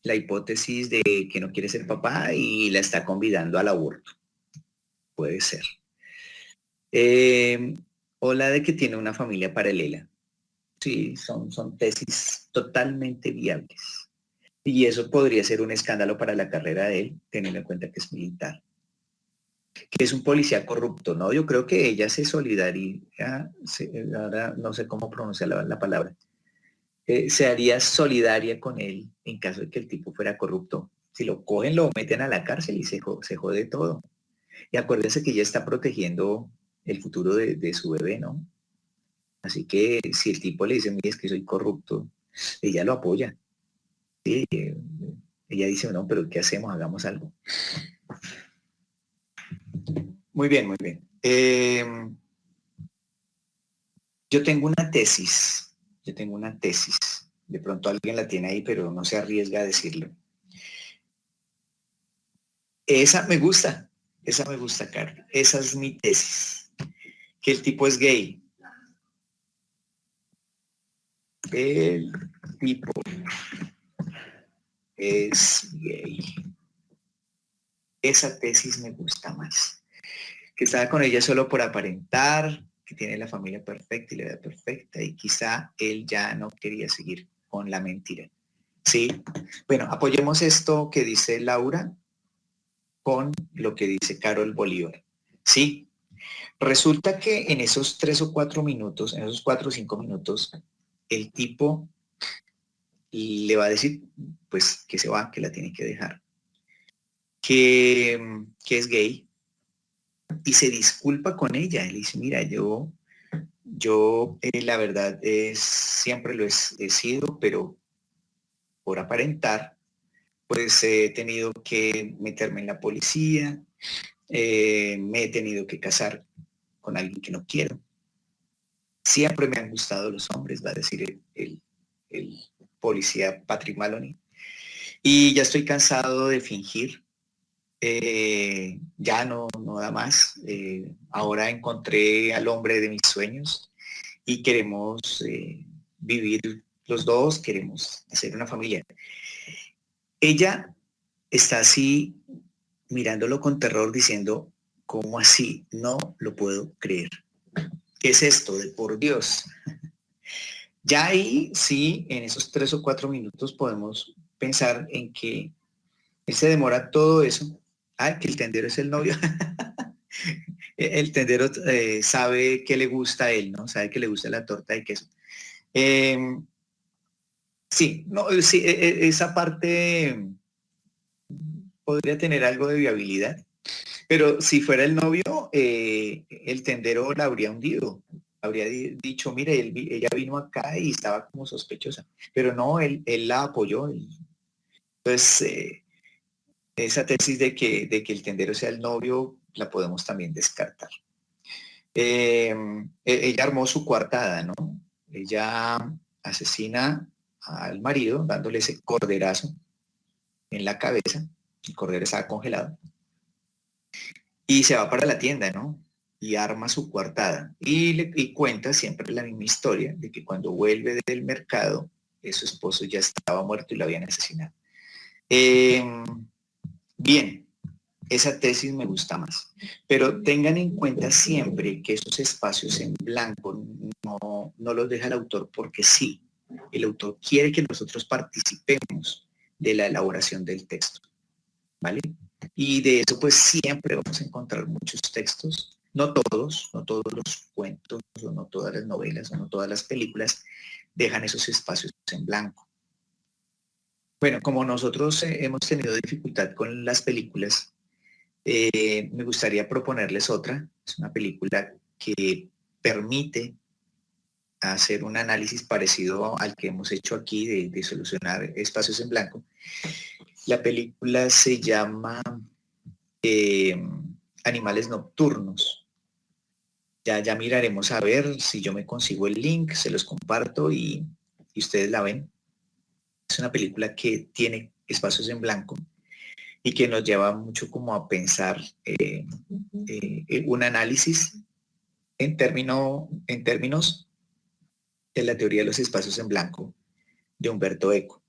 la hipótesis de que no quiere ser papá y la está convidando al aborto. Puede ser. O la de que tiene una familia paralela. Sí, son tesis totalmente viables. Y eso podría ser un escándalo para la carrera de él, teniendo en cuenta que es militar. Que es un policía corrupto, ¿no? Yo creo que ella se solidaría, ahora no sé cómo pronunciar la palabra, se haría solidaria con él en caso de que el tipo fuera corrupto. Si lo cogen, lo meten a la cárcel y se jode todo. Y acuérdense que ella está protegiendo el futuro de su bebé, ¿no? Así que si el tipo le dice, mire, es que soy corrupto, ella lo apoya. Sí, ella dice, no, pero ¿qué hacemos? Hagamos algo. Muy bien, muy bien. Yo tengo una tesis, de pronto alguien la tiene ahí, pero no se arriesga a decirlo. Esa me gusta, Carlos, esa es mi tesis. que el tipo es gay. El tipo es gay. Esa tesis me gusta más. Que estaba con ella solo por aparentar, que tiene la familia perfecta y la vida perfecta, y quizá él ya no quería seguir con la mentira. Sí, bueno, apoyemos esto que dice Laura con lo que dice Carol Bolívar. Sí, resulta que en esos 3 o 4 minutos, en esos 4 o 5 minutos, el tipo le va a decir, pues, que se va, que la tiene que dejar, que es gay, y se disculpa con ella. Le dice, mira, yo la verdad es, siempre he sido, pero por aparentar, pues he tenido que meterme en la policía, me he tenido que casar con alguien que no quiero. Siempre me han gustado los hombres, va a decir el policía Patrick Maloney. Y ya estoy cansado de fingir. Ya no da más. Ahora encontré al hombre de mis sueños y queremos vivir los dos, queremos hacer una familia. Ella está así mirándolo con terror diciendo, ¿cómo así? No lo puedo creer. ¿Qué es esto de por Dios? Ya ahí sí, en esos 3 o 4 minutos podemos pensar en que él se demora todo eso. Ah, que el tendero es el novio. El tendero sabe que le gusta a él, ¿no? Sabe que le gusta la torta de queso. Eh, sí, no, sí, esa parte podría tener algo de viabilidad, pero si fuera el novio, el tendero la habría hundido. Habría dicho, mire, ella vino acá y estaba como sospechosa, pero no, él la apoyó. Entonces, esa tesis de que el tendero sea el novio la podemos también descartar. Ella armó su coartada, ¿no? Ella asesina al marido dándole ese corderazo en la cabeza, el cordero estaba congelado, y se va para la tienda, ¿no? Y arma su coartada. Y cuenta siempre la misma historia de que cuando vuelve del mercado, su esposo ya estaba muerto y lo habían asesinado. Eh, bien, esa tesis me gusta más. Pero tengan en cuenta siempre que esos espacios en blanco no los deja el autor porque sí. El autor quiere que nosotros participemos de la elaboración del texto, ¿vale? Y de eso pues siempre vamos a encontrar muchos textos, no todos los cuentos, o no todas las novelas, o no todas las películas dejan esos espacios en blanco. Bueno, como nosotros hemos tenido dificultad con las películas, me gustaría proponerles otra. Es una película que permite hacer un análisis parecido al que hemos hecho aquí de solucionar espacios en blanco. La película se llama Animales Nocturnos. Ya miraremos a ver si yo me consigo el link, se los comparto y ustedes la ven. Es una película que tiene espacios en blanco y que nos lleva mucho como a pensar un análisis en términos de la teoría de los espacios en blanco de Humberto Eco.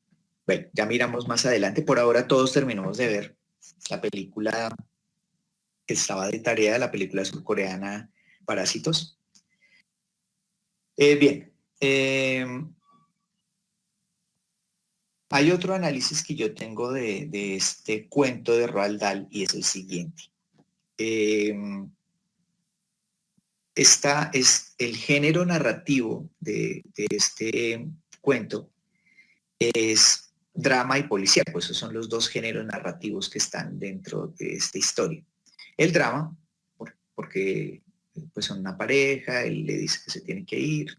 Bueno, ya miramos más adelante. Por ahora todos terminamos de ver la película que estaba de tarea, la película surcoreana Parásitos. Bien, hay otro análisis que yo tengo de este cuento de Roald Dahl y es el siguiente. Esta es el género narrativo de este cuento, es drama y policíaco. Esos son los dos géneros narrativos que están dentro de esta historia. El drama, porque pues son una pareja, él le dice que se tiene que ir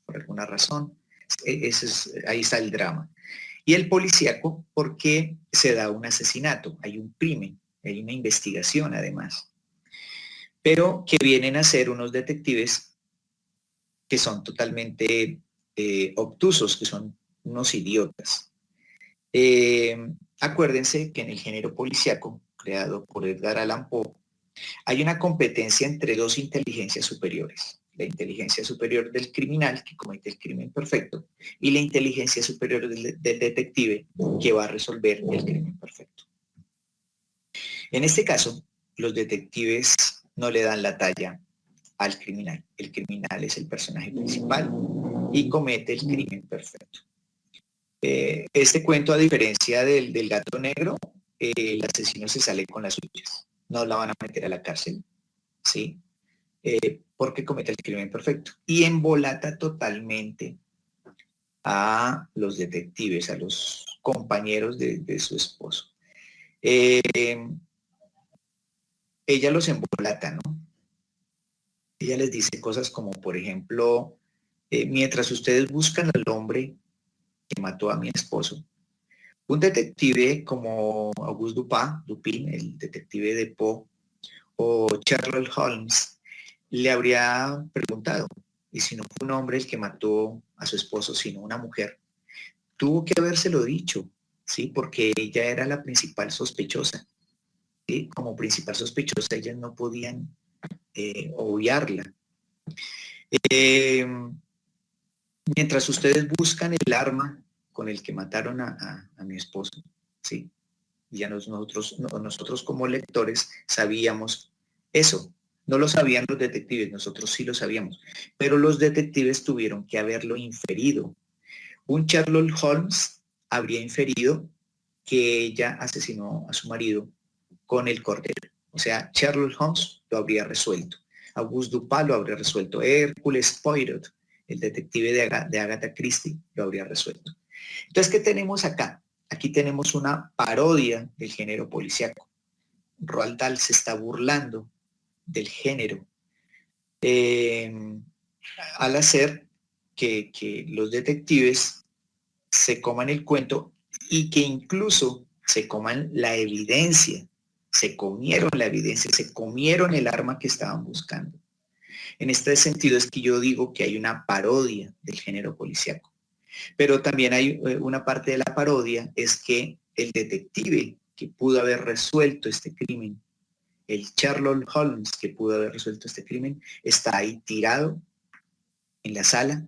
por alguna razón. Ahí está el drama. Y el policíaco, porque se da un asesinato, hay un crimen, hay una investigación además, pero que vienen a ser unos detectives que son totalmente obtusos, que son unos idiotas. Acuérdense que en el género policíaco, creado por Edgar Allan Poe, Hay una competencia entre dos inteligencias superiores. La inteligencia superior del criminal que comete el crimen perfecto y la inteligencia superior del detective que va a resolver el crimen perfecto. En este caso, los detectives no le dan la talla al criminal. El criminal es el personaje principal y comete el crimen perfecto. Este cuento, a diferencia del gato negro, el asesino se sale con las suyas. No la van a meter a la cárcel, ¿sí? Porque comete el crimen perfecto. Y embolata totalmente a los detectives, a los compañeros de su esposo. Ella los embolata, ¿no? Ella les dice cosas como, por ejemplo, mientras ustedes buscan al hombre que mató a mi esposo, un detective como Auguste Dupin, el detective de Poe, o Sherlock Holmes, le habría preguntado, y si no fue un hombre el que mató a su esposo, sino una mujer, tuvo que habérselo dicho, ¿sí? Porque ella era la principal sospechosa, ¿sí? Como principal sospechosa, ellas no podían obviarla. Eh, mientras ustedes buscan el arma con el que mataron a mi esposo, ¿sí? Ya nosotros como lectores sabíamos eso. No lo sabían los detectives, nosotros sí lo sabíamos. Pero los detectives tuvieron que haberlo inferido. Un Sherlock Holmes habría inferido que ella asesinó a su marido con el cordero. O sea, Sherlock Holmes lo habría resuelto. Auguste Dupin lo habría resuelto. Hércules Poirot, el detective de Agatha Christie, lo habría resuelto. Entonces, ¿qué tenemos acá? Aquí tenemos una parodia del género policíaco. Roald Dahl se está burlando del género al hacer que los detectives se coman el cuento y que incluso se coman la evidencia. Se comieron la evidencia, se comieron el arma que estaban buscando. En este sentido es que yo digo que hay una parodia del género policíaco. Pero también hay una parte de la parodia, es que el detective que pudo haber resuelto este crimen, el Sherlock Holmes que pudo haber resuelto este crimen, está ahí tirado en la sala,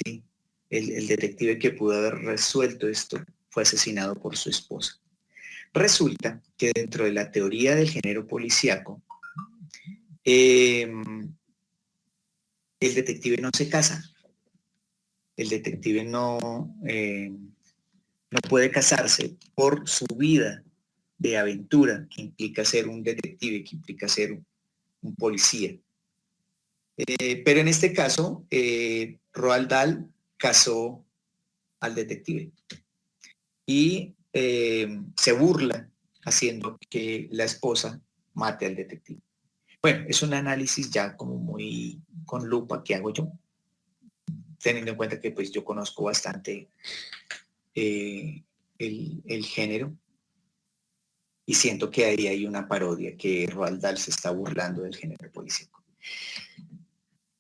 ¿sí? El detective que pudo haber resuelto esto fue asesinado por su esposa. Resulta que dentro de la teoría del género policíaco, el detective no se casa, el detective no puede casarse por su vida de aventura que implica ser un detective, que implica ser un policía. Pero en este caso, Roald Dahl casó al detective y se burla haciendo que la esposa mate al detective. Bueno, es un análisis ya como muy con lupa que hago yo, teniendo en cuenta que pues yo conozco bastante el género y siento que ahí hay una parodia, que Roald Dahl se está burlando del género policíaco.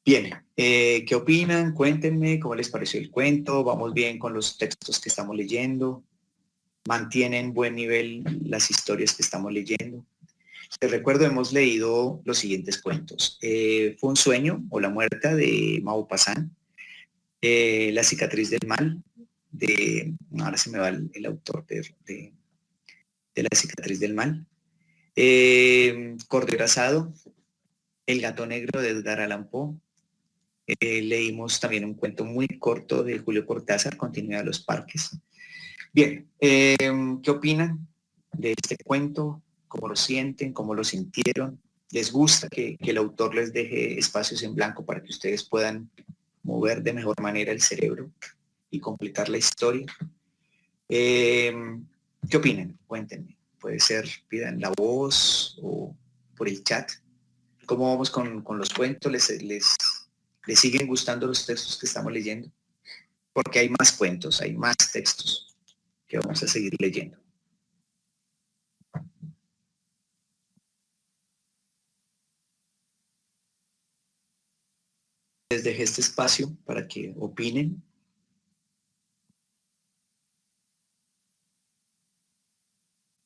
Bien, ¿qué opinan? Cuéntenme cómo les pareció el cuento. ¿Vamos bien con los textos que estamos leyendo? ¿Mantienen buen nivel las historias que estamos leyendo? Les recuerdo, hemos leído los siguientes cuentos. Fue un sueño o la muerta de Maupassant, La cicatriz del mal, ahora se me va el autor de La cicatriz del mal, Cordero asado, El gato negro de Edgar Allan Poe. Leímos también un cuento muy corto de Julio Cortázar, Continuidad de los parques. Bien, ¿qué opinan de este cuento? ¿Cómo lo sienten? ¿Cómo lo sintieron? ¿Les gusta que el autor les deje espacios en blanco para que ustedes puedan mover de mejor manera el cerebro y completar la historia? ¿Qué opinan? Cuéntenme. Puede ser, pidan la voz o por el chat. ¿Cómo vamos con los cuentos? ¿Les siguen gustando los textos que estamos leyendo? Porque hay más cuentos, hay más textos que vamos a seguir leyendo. Les dejé este espacio para que opinen.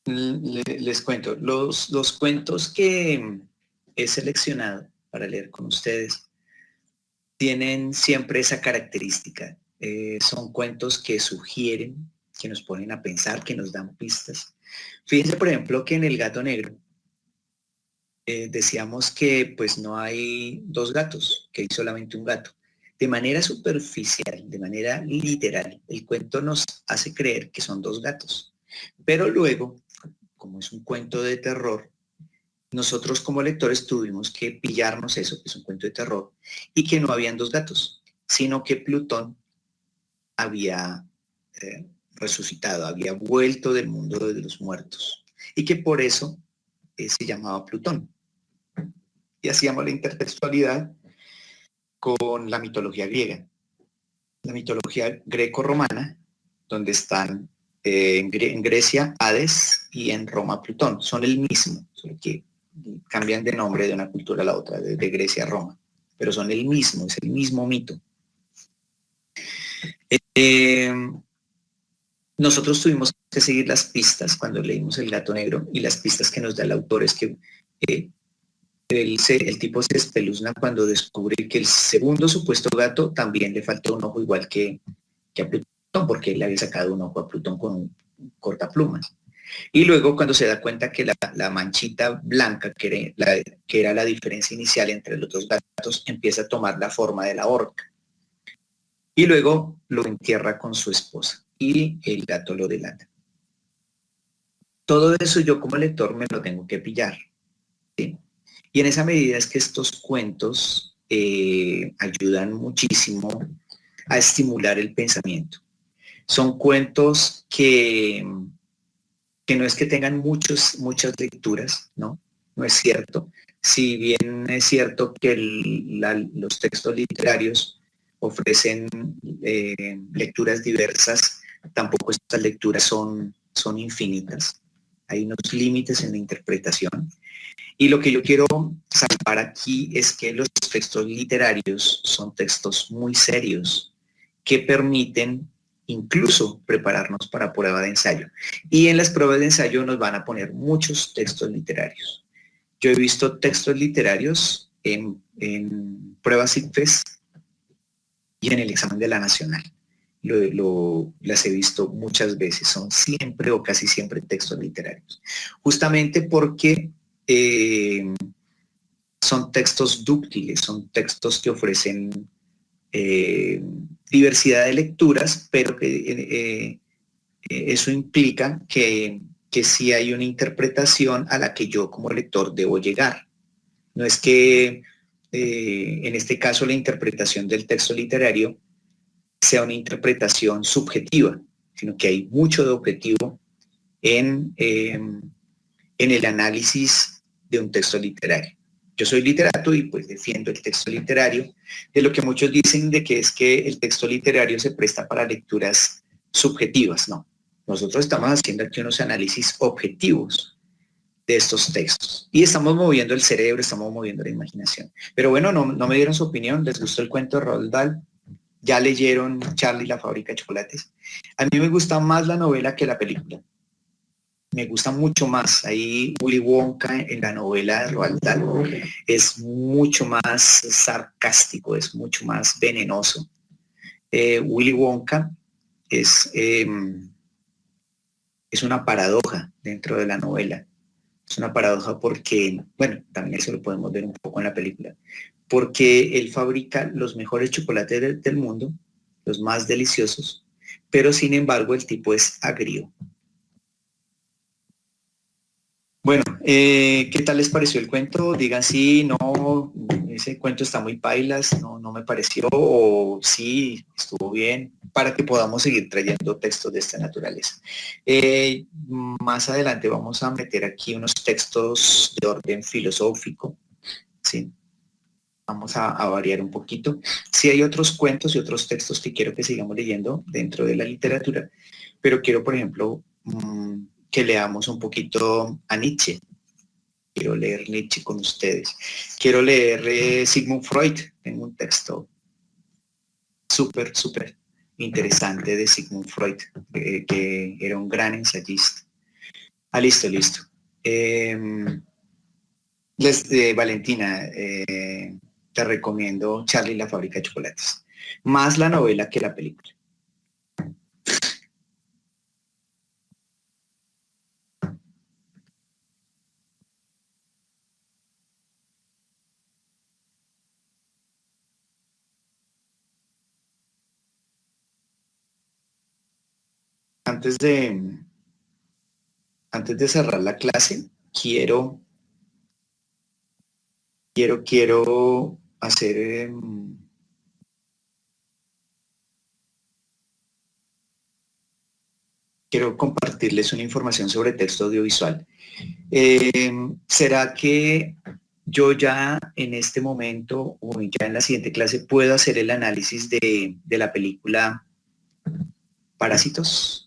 Les cuento, los cuentos que he seleccionado para leer con ustedes tienen siempre esa característica. Son cuentos que sugieren, que nos ponen a pensar, que nos dan pistas. Fíjense, por ejemplo, que en El Gato Negro decíamos que pues no hay dos gatos, que hay solamente un gato. De manera superficial, de manera literal, el cuento nos hace creer que son dos gatos. Pero luego, como es un cuento de terror, nosotros como lectores tuvimos que pillarnos eso, que es un cuento de terror, y que no habían dos gatos, sino que Plutón había resucitado, había vuelto del mundo de los muertos, y que por eso se llamaba Plutón. Y hacíamos la intertextualidad con la mitología griega. La mitología greco-romana, donde están en Grecia Hades y en Roma Plutón, son el mismo, solo que cambian de nombre de una cultura a la otra, de Grecia a Roma, pero son el mismo, es el mismo mito. Nosotros tuvimos que seguir las pistas cuando leímos El Gato Negro, y las pistas que nos da el autor es que el tipo se espeluzna cuando descubre que el segundo supuesto gato también le falta un ojo igual que a Plutón, porque él le había sacado un ojo a Plutón con un cortaplumas. Y luego cuando se da cuenta que la manchita blanca, que era la diferencia inicial entre los dos gatos, empieza a tomar la forma de la orca. Y luego lo entierra con su esposa y el gato lo delata. Todo eso yo como lector me lo tengo que pillar, ¿sí? Y en esa medida es que estos cuentos ayudan muchísimo a estimular el pensamiento. Son cuentos que no es que tengan muchas lecturas, ¿no? No es cierto. Si bien es cierto que los textos literarios ofrecen lecturas diversas, tampoco estas lecturas son infinitas. Hay unos límites en la interpretación. Y lo que yo quiero salvar aquí es que los textos literarios son textos muy serios que permiten incluso prepararnos para prueba de ensayo. Y en las pruebas de ensayo nos van a poner muchos textos literarios. Yo he visto textos literarios en pruebas ICFES y en el examen de la Nacional. Las he visto muchas veces, son siempre o casi siempre textos literarios. Justamente porque son textos dúctiles, son textos que ofrecen diversidad de lecturas, pero que eso implica que sí hay una interpretación a la que yo como lector debo llegar. No es que en este caso la interpretación del texto literario sea una interpretación subjetiva, sino que hay mucho de objetivo en el análisis de un texto literario. Yo soy literato y pues defiendo el texto literario, de lo que muchos dicen de que es que el texto literario se presta para lecturas subjetivas. No, nosotros estamos haciendo aquí unos análisis objetivos de estos textos y estamos moviendo el cerebro, estamos moviendo la imaginación. Pero bueno, no me dieron su opinión, ¿les gustó el cuento de Roald Dahl? ¿Ya leyeron Charlie y la fábrica de chocolates? A mí me gusta más la novela que la película. Me gusta mucho más. Ahí Willy Wonka en la novela de Roald Dahl es mucho más sarcástico, es mucho más venenoso. Willy Wonka es una paradoja dentro de la novela. Es una paradoja porque, bueno, también eso lo podemos ver un poco en la película, porque él fabrica los mejores chocolates del mundo, los más deliciosos, pero sin embargo el tipo es agrio. Bueno, ¿qué tal les pareció el cuento? Digan sí, no, ese cuento está muy pailas, no me pareció, o sí, estuvo bien, para que podamos seguir trayendo textos de esta naturaleza. Más adelante vamos a meter aquí unos textos de orden filosófico, ¿sí? Vamos a variar un poquito. Sí hay otros cuentos y otros textos que quiero que sigamos leyendo dentro de la literatura, pero quiero, por ejemplo, que leamos un poquito a Nietzsche. Quiero leer Nietzsche con ustedes. Quiero leer Sigmund Freud. Tengo un texto súper interesante de Sigmund Freud, que era un gran ensayista. Listo, listo. Valentina, te recomiendo Charlie y la fábrica de chocolates. Más la novela que la película. Antes de, antes de cerrar la clase, quiero hacer, quiero compartirles una información sobre texto audiovisual. ¿Será que yo ya en este momento o ya en la siguiente clase puedo hacer el análisis de la película Parásitos?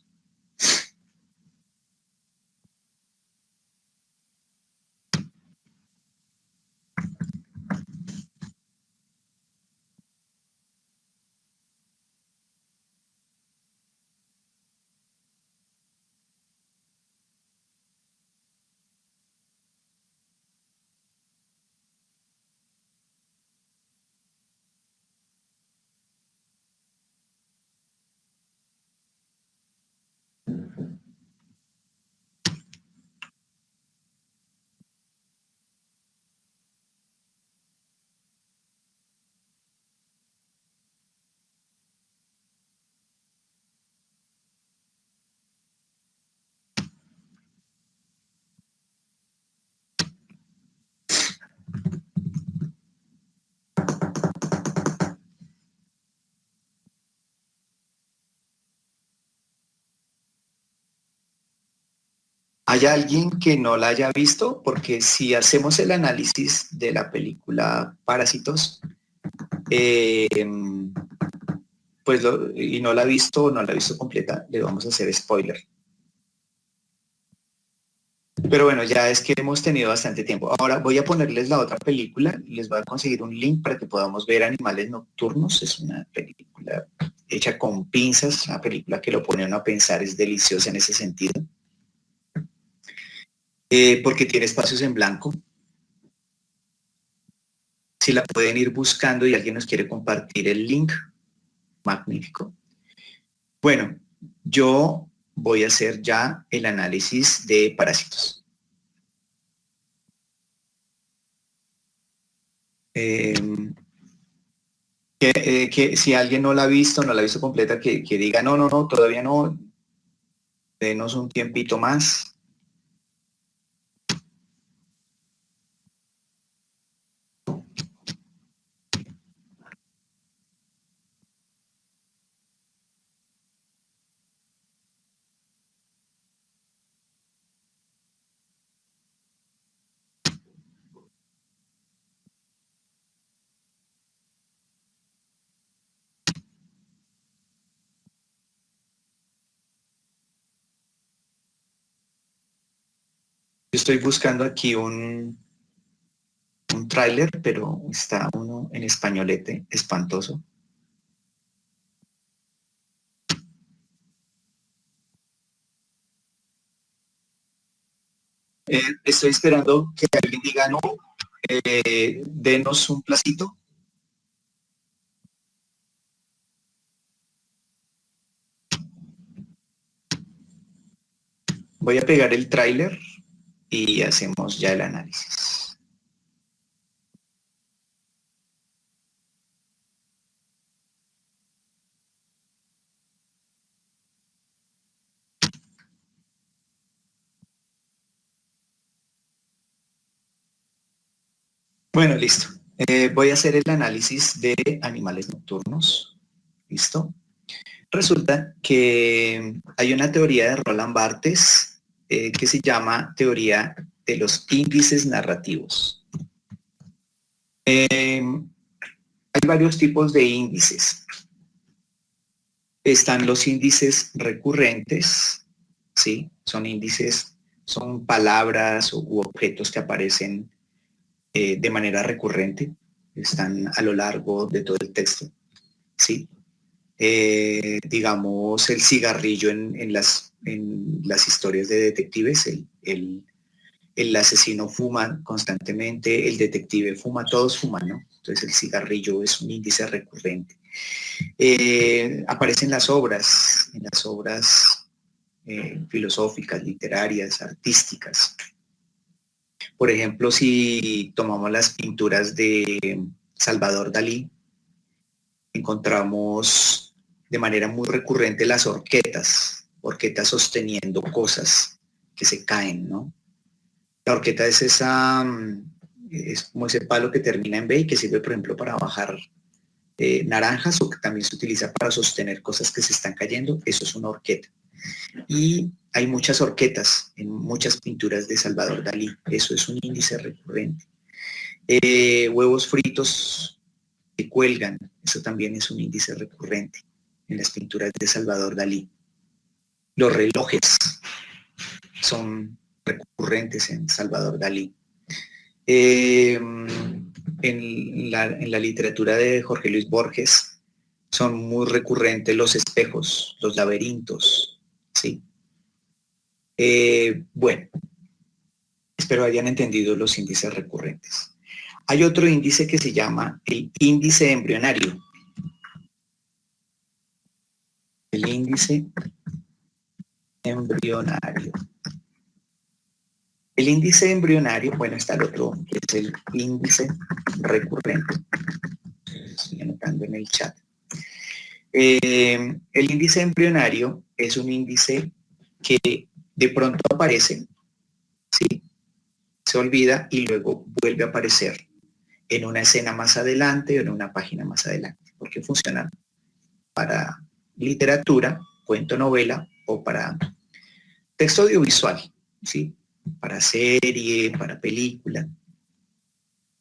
¿Hay alguien que no la haya visto? Porque si hacemos el análisis de la película Parásitos, eh, y no la ha visto o no la ha visto completa, le vamos a hacer spoiler. Pero bueno, ya es que hemos tenido bastante tiempo. Ahora voy a ponerles la otra película y les voy a conseguir un link para que podamos ver Animales Nocturnos. Es una película hecha con pinzas, una película que lo pone a uno a pensar, es deliciosa en ese sentido, porque tiene espacios en blanco. Si la pueden ir buscando y alguien nos quiere compartir el link, magnífico. Bueno, yo voy a hacer ya el análisis de Parásitos. Eh, que si alguien no la ha visto, no la ha visto completa, que diga, no, no, no, todavía no, denos un tiempito más. Estoy buscando aquí un tráiler, pero está uno en españolete, espantoso. Estoy esperando que alguien diga no, denos un placito. Voy a pegar el tráiler y hacemos ya el análisis. Bueno, listo. Voy a hacer el análisis de Animales Nocturnos. ¿Listo? Resulta que hay una teoría de Roland Barthes que se llama teoría de los índices narrativos. Hay varios tipos de índices. Están los índices recurrentes, ¿sí? Son índices, son palabras u objetos que aparecen de manera recurrente, están a lo largo de todo el texto, ¿sí? Digamos, el cigarrillo en las historias de detectives, el asesino fuma constantemente, el detective fuma, todos fuman, ¿no? Entonces el cigarrillo es un índice recurrente. Aparece en las obras filosóficas, literarias, artísticas. Por ejemplo, si tomamos las pinturas de Salvador Dalí, encontramos de manera muy recurrente las horquetas sosteniendo cosas que se caen, ¿no? La horqueta es es como ese palo que termina en B y que sirve, por ejemplo, para bajar naranjas, o que también se utiliza para sostener cosas que se están cayendo. Eso es una horqueta. Y hay muchas horquetas en muchas pinturas de Salvador Dalí. Eso es un índice recurrente. Huevos fritos que cuelgan, eso también es un índice recurrente en las pinturas de Salvador Dalí. Los relojes son recurrentes en Salvador Dalí. En la literatura de Jorge Luis Borges son muy recurrentes los espejos, los laberintos, ¿sí? Bueno, espero hayan entendido los índices recurrentes. Hay otro índice que se llama el índice embrionario. El índice embrionario. El índice embrionario, bueno, está el otro, que es el índice recurrente. Estoy anotando en el chat. El índice embrionario es un índice que de pronto aparece, ¿sí? Se olvida y luego vuelve a aparecer en una escena más adelante o en una página más adelante, porque funciona para literatura, cuento, novela o para texto audiovisual, ¿sí? Para serie, para película.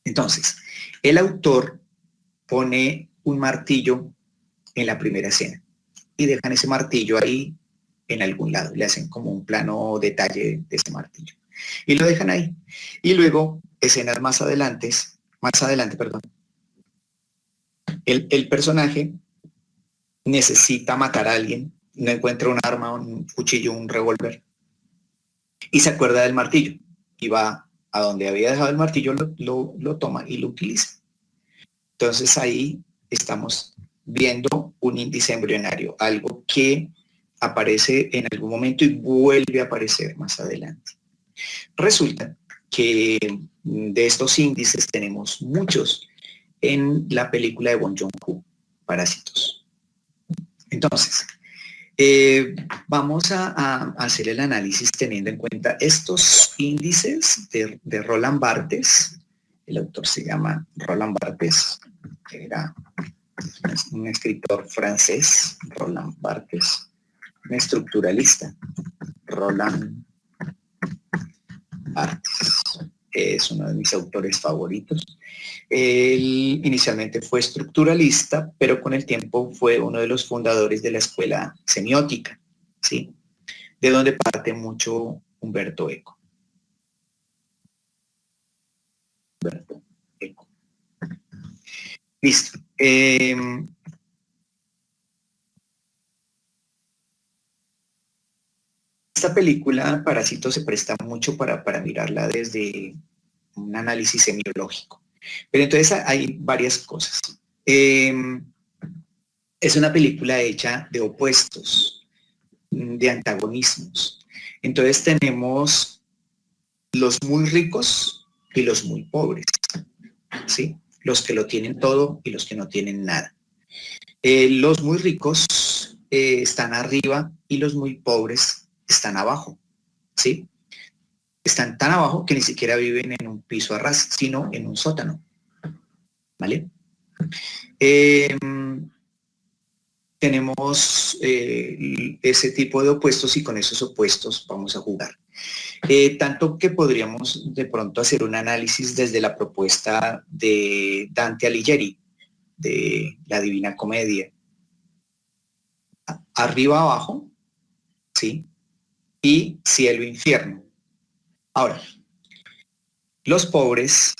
Entonces, el autor pone un martillo en la primera escena y dejan ese martillo ahí en algún lado, le hacen como un plano detalle de ese martillo y lo dejan ahí. Y luego, escenas más adelante, perdón, el personaje necesita matar a alguien, no encuentra un arma, un cuchillo, un revólver, y se acuerda del martillo, y va a donde había dejado el martillo, lo toma y lo utiliza. Entonces ahí estamos viendo un índice embrionario, algo que aparece en algún momento y vuelve a aparecer más adelante. Resulta que de estos índices tenemos muchos en la película de Bong Joon-ho, Parásitos. Entonces, vamos a hacer el análisis teniendo en cuenta estos índices de Roland Barthes. El autor se llama Roland Barthes, que era un escritor francés, Roland Barthes, un estructuralista, Roland Barthes. Es uno de mis autores favoritos. Él inicialmente fue estructuralista, pero con el tiempo fue uno de los fundadores de la escuela semiótica, ¿sí? De donde parte mucho Humberto Eco. Humberto Eco. Listo. Esta película, Parásito, se presta mucho para mirarla desde un análisis semiológico. Pero entonces hay varias cosas. Es una película hecha de opuestos, de antagonismos. Entonces tenemos los muy ricos y los muy pobres, ¿sí? Los que lo tienen todo y los que no tienen nada. Los muy ricos están arriba y los muy pobres están abajo, ¿sí? Están tan abajo que ni siquiera viven en un piso a ras, sino en un sótano, ¿vale? Tenemos ese tipo de opuestos y con esos opuestos vamos a jugar. Tanto que podríamos de pronto hacer un análisis desde la propuesta de Dante Alighieri, de la Divina Comedia. Arriba, abajo, ¿sí? Y cielo, infierno. Ahora, los pobres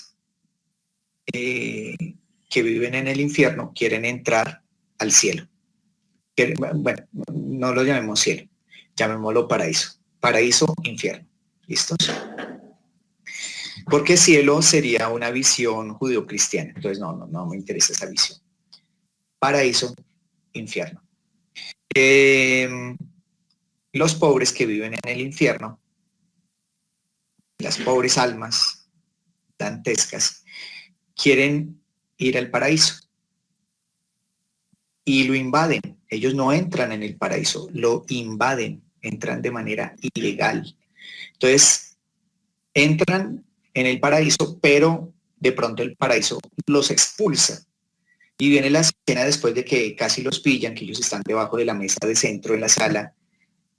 que viven en el infierno quieren entrar al cielo. Bueno, no lo llamemos cielo, llamémoslo paraíso. Paraíso, infierno. ¿Listos? Porque cielo sería una visión judeocristiana. Entonces, no me interesa esa visión. Paraíso, infierno. Los pobres que viven en el infierno, las pobres almas dantescas, quieren ir al paraíso y lo invaden. Ellos no entran en el paraíso, lo invaden, entran de manera ilegal. Entonces, entran en el paraíso, pero de pronto el paraíso los expulsa. Y viene la escena después de que casi los pillan, que ellos están debajo de la mesa de centro en la sala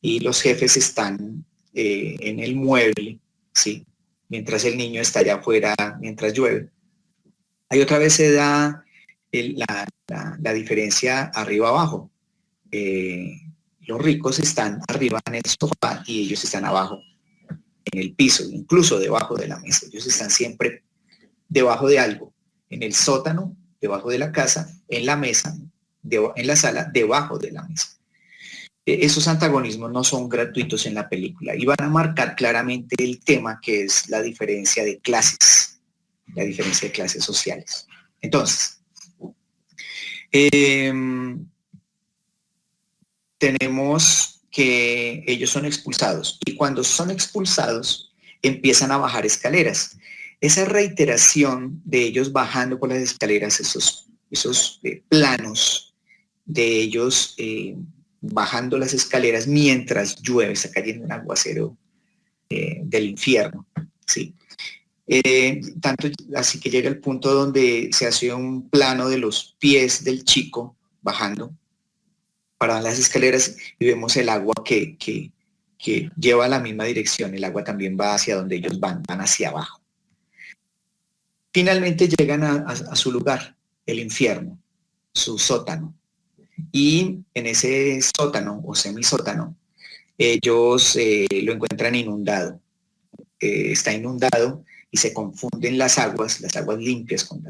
y los jefes están en el mueble, ¿sí? Mientras el niño está allá afuera, mientras llueve. Ahí otra vez se da la diferencia arriba-abajo. Los ricos están arriba en el sofá y ellos están abajo en el piso, incluso debajo de la mesa. Ellos están siempre debajo de algo, en el sótano, debajo de la casa, en la mesa, en la sala, debajo de la mesa. Esos antagonismos no son gratuitos en la película y van a marcar claramente el tema que es la diferencia de clases, la diferencia de clases sociales. Entonces, tenemos que ellos son expulsados y cuando son expulsados empiezan a bajar escaleras. Esa reiteración de ellos bajando por las escaleras, esos planos de ellos bajando las escaleras mientras llueve, está cayendo un aguacero del infierno, ¿sí? Tanto así que llega el punto donde se hace un plano de los pies del chico bajando para las escaleras y vemos el agua que lleva la misma dirección, el agua también va hacia donde ellos van hacia abajo. Finalmente llegan a su lugar, el infierno, su sótano. Y en ese sótano o semisótano, ellos lo encuentran inundado. Está inundado y se confunden las aguas limpias con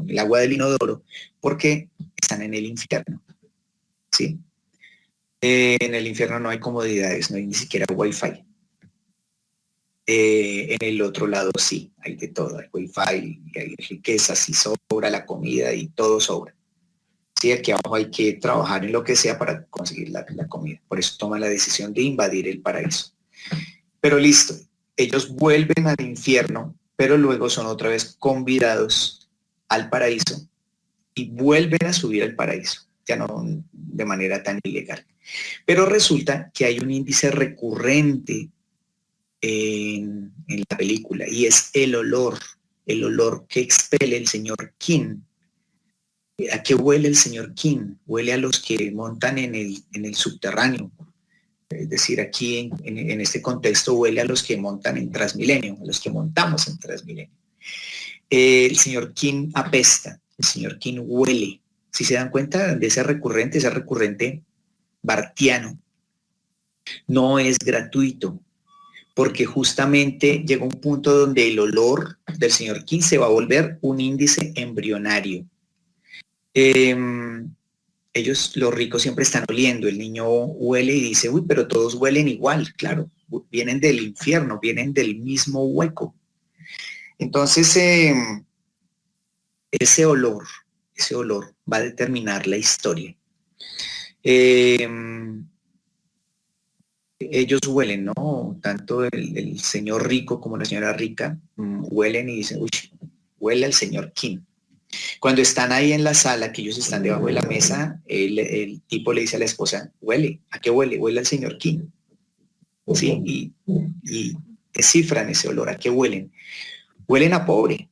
el agua del inodoro, porque están en el infierno. ¿Sí? En el infierno no hay comodidades, no hay ni siquiera wifi. En el otro lado sí, hay de todo, hay wifi, hay riquezas y sobra la comida y todo sobra. Sí, aquí abajo hay que trabajar en lo que sea para conseguir la comida. Por eso toman la decisión de invadir el paraíso. Pero listo, ellos vuelven al infierno, pero luego son otra vez convidados al paraíso y vuelven a subir al paraíso, ya no de manera tan ilegal. Pero resulta que hay un índice recurrente en la película y es el olor que expele el señor King. ¿A qué huele el señor King? Huele a los que montan en el subterráneo. Es decir, aquí en este contexto huele a los que montan en Transmilenio, a los que montamos en Transmilenio. El señor King apesta, el señor King huele. Si se dan cuenta de ese recurrente bartiano, no es gratuito, porque justamente llega un punto donde el olor del señor King se va a volver un índice embrionario. Ellos, los ricos, siempre están oliendo. El niño huele y dice, uy, pero todos huelen igual. Claro, vienen del infierno, vienen del mismo hueco. Entonces, ese olor va a determinar la historia. Ellos huelen, ¿no? Tanto el señor rico como la señora rica huelen y dicen, uy, huele al señor King. Cuando están ahí en la sala, que ellos están debajo de la mesa, el tipo le dice a la esposa, huele, ¿a qué huele? Huele al señor King. Sí, y descifran ese olor, ¿a qué huelen? Huelen a pobre,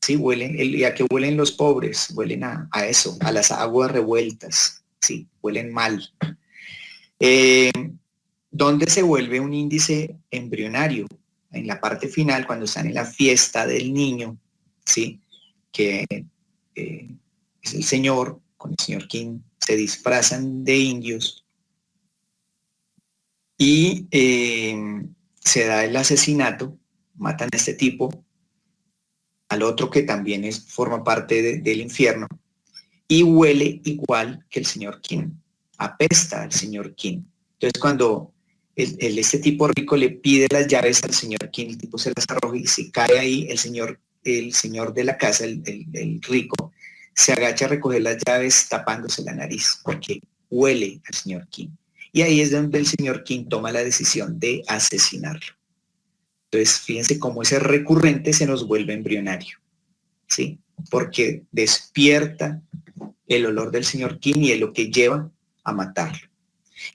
sí, huelen, ¿y a qué huelen los pobres? Huelen a eso, a las aguas revueltas, sí, huelen mal. ¿Dónde se vuelve un índice embrionario? En la parte final, cuando están en la fiesta del niño, sí, que es el señor, con el señor King, se disfrazan de indios y se da el asesinato, matan a este tipo, al otro que también forma parte del infierno, y huele igual que el señor King, apesta al señor King. Entonces cuando este tipo rico le pide las llaves al señor King, el tipo se las arroja y se cae ahí, el señor de la casa, el rico, se agacha a recoger las llaves tapándose la nariz porque huele al señor King. Y ahí es donde el señor King toma la decisión de asesinarlo. Entonces, fíjense cómo ese recurrente se nos vuelve embrionario, ¿sí? Porque despierta el olor del señor King y es lo que lleva a matarlo.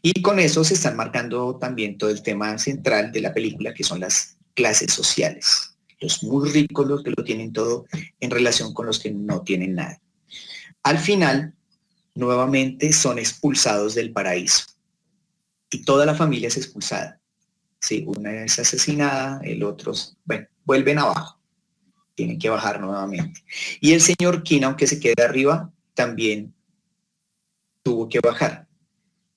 Y con eso se están marcando también todo el tema central de la película, que son las clases sociales. Los muy ricos, los que lo tienen todo, en relación con los que no tienen nada. Al final, nuevamente son expulsados del paraíso. Y toda la familia es expulsada. Sí, una es asesinada, el otro, bueno, vuelven abajo. Tienen que bajar nuevamente. Y el señor King, aunque se quede arriba, también tuvo que bajar,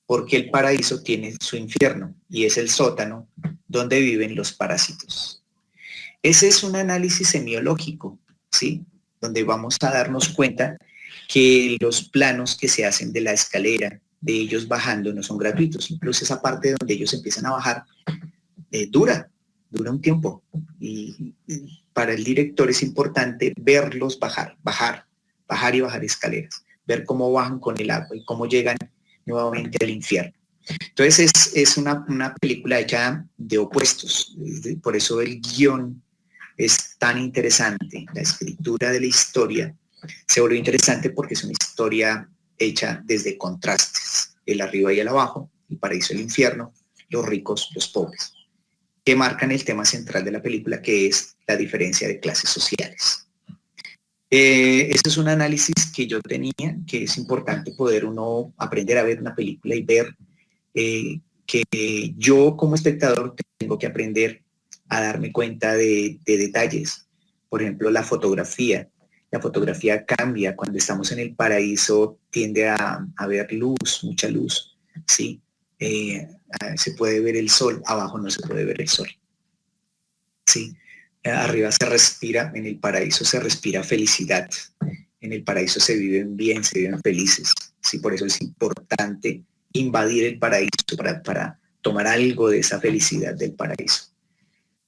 porque el paraíso tiene su infierno y es el sótano donde viven los parásitos. Ese es un análisis semiológico, ¿sí? Donde vamos a darnos cuenta que los planos que se hacen de la escalera, de ellos bajando, no son gratuitos. Incluso esa parte donde ellos empiezan a bajar dura un tiempo. Y para el director es importante verlos bajar y bajar escaleras, ver cómo bajan con el agua y cómo llegan nuevamente al infierno. Entonces es una película hecha de opuestos, por eso el guión es tan interesante, la escritura de la historia se vuelve interesante porque es una historia hecha desde contrastes, el arriba y el abajo, el paraíso y el infierno, los ricos, los pobres, que marcan el tema central de la película, que es la diferencia de clases sociales. Ese es un análisis que yo tenía, que es importante poder uno aprender a ver una película y ver que yo como espectador tengo que aprender a darme cuenta de detalles. Por ejemplo, la fotografía. La fotografía cambia. Cuando estamos en el paraíso tiende a ver luz, mucha luz, ¿sí? Se puede ver el sol, abajo no se puede ver el sol. ¿Sí? Arriba se respira, en el paraíso se respira felicidad. En el paraíso se viven bien, se viven felices. ¿Sí? Por eso es importante invadir el paraíso para tomar algo de esa felicidad del paraíso.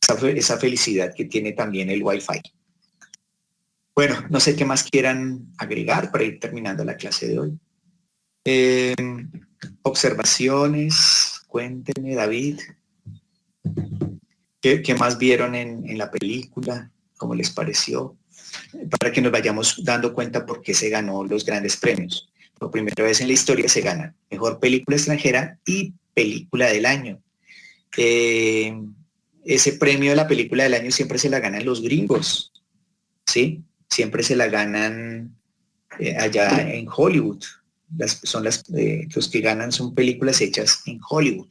Esa felicidad que tiene también el Wi-Fi. Bueno, no sé qué más quieran agregar para ir terminando la clase de hoy. Observaciones, cuéntenme, David. ¿Qué más vieron en la película? ¿Cómo les pareció? Para que nos vayamos dando cuenta por qué se ganó los grandes premios. Por primera vez en la historia se gana mejor película extranjera y película del año. Ese premio de la película del año siempre se la ganan los gringos, ¿sí? Siempre se la ganan allá en Hollywood. Los que ganan son películas hechas en Hollywood.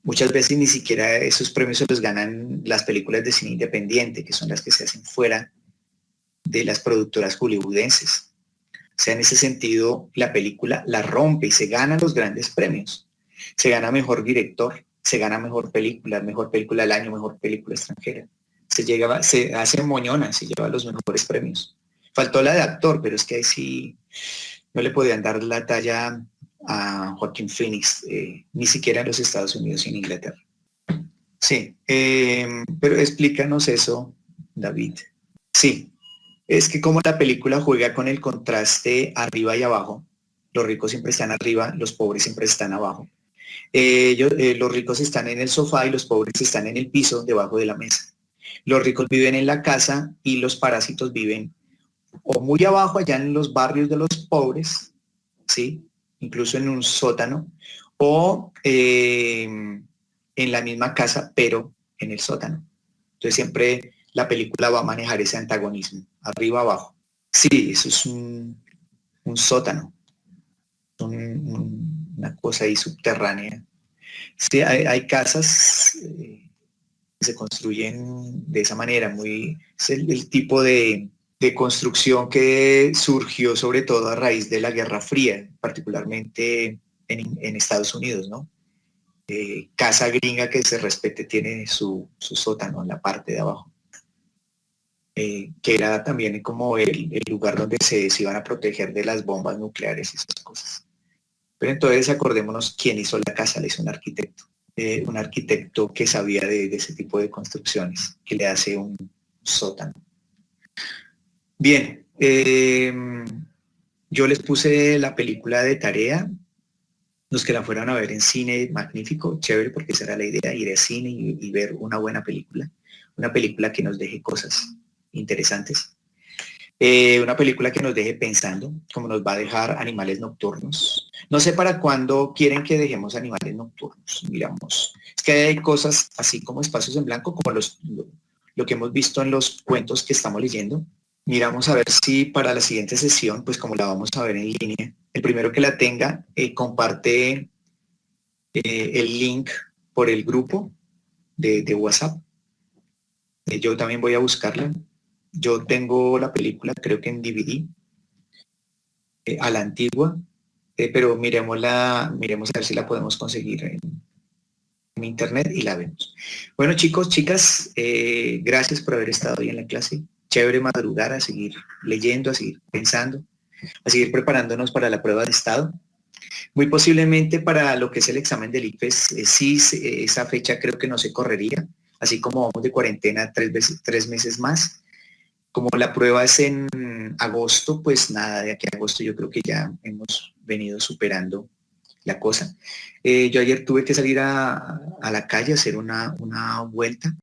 Muchas veces ni siquiera esos premios se los ganan las películas de cine independiente, que son las que se hacen fuera de las productoras hollywoodenses. O sea, en ese sentido, la película la rompe y se gana los grandes premios. Se gana mejor director, se gana mejor película del año, mejor película extranjera. Se hace moñona, se lleva los mejores premios. Faltó la de actor, pero es que ahí sí no le podían dar la talla a Joaquín Phoenix, ni siquiera en los Estados Unidos y en Inglaterra. Sí, pero explícanos eso, David. Sí, es que como la película juega con el contraste arriba y abajo, los ricos siempre están arriba, los pobres siempre están abajo. Los ricos están en el sofá y los pobres están en el piso debajo de la mesa. Los ricos viven en la casa y los parásitos viven o muy abajo allá en los barrios de los pobres, ¿sí? Incluso en un sótano, o en la misma casa, pero en el sótano. Entonces siempre la película va a manejar ese antagonismo, arriba, abajo. Sí, eso es un sótano, una cosa ahí subterránea. Sí, hay casas que se construyen de esa manera, es el tipo de construcción que surgió sobre todo a raíz de la Guerra Fría, particularmente en Estados Unidos, ¿no? Casa gringa que se respete tiene su sótano en la parte de abajo, que era también como el lugar donde se iban a proteger de las bombas nucleares y esas cosas. Pero entonces acordémonos quién hizo la casa, la hizo un arquitecto que sabía de ese tipo de construcciones, que le hace un sótano. Bien, yo les puse la película de tarea. Los que la fueron a ver en cine, magnífico, chévere, porque esa era la idea, ir al cine y ver una buena película. Una película que nos deje cosas interesantes. Una película que nos deje pensando, como nos va a dejar Animales Nocturnos. No sé para cuándo quieren que dejemos Animales Nocturnos. Miramos. Es que hay cosas así como espacios en blanco, como lo que hemos visto en los cuentos que estamos leyendo. Miramos a ver si para la siguiente sesión, pues como la vamos a ver en línea, el primero que la tenga comparte el link por el grupo de WhatsApp. Yo también voy a buscarla. Yo tengo la película, creo que en DVD, a la antigua, pero miremos a ver si la podemos conseguir en internet y la vemos. Bueno, chicos, chicas, gracias por haber estado hoy en la clase. Chévere madrugar, a seguir leyendo, a seguir pensando, a seguir preparándonos para la prueba de estado. Muy posiblemente para lo que es el examen del ICFES, sí, esa fecha creo que no se correría, así como vamos de cuarentena 3 meses más. Como la prueba es en agosto, pues nada, de aquí a agosto yo creo que ya hemos venido superando la cosa. Yo ayer tuve que salir a la calle a hacer una vuelta.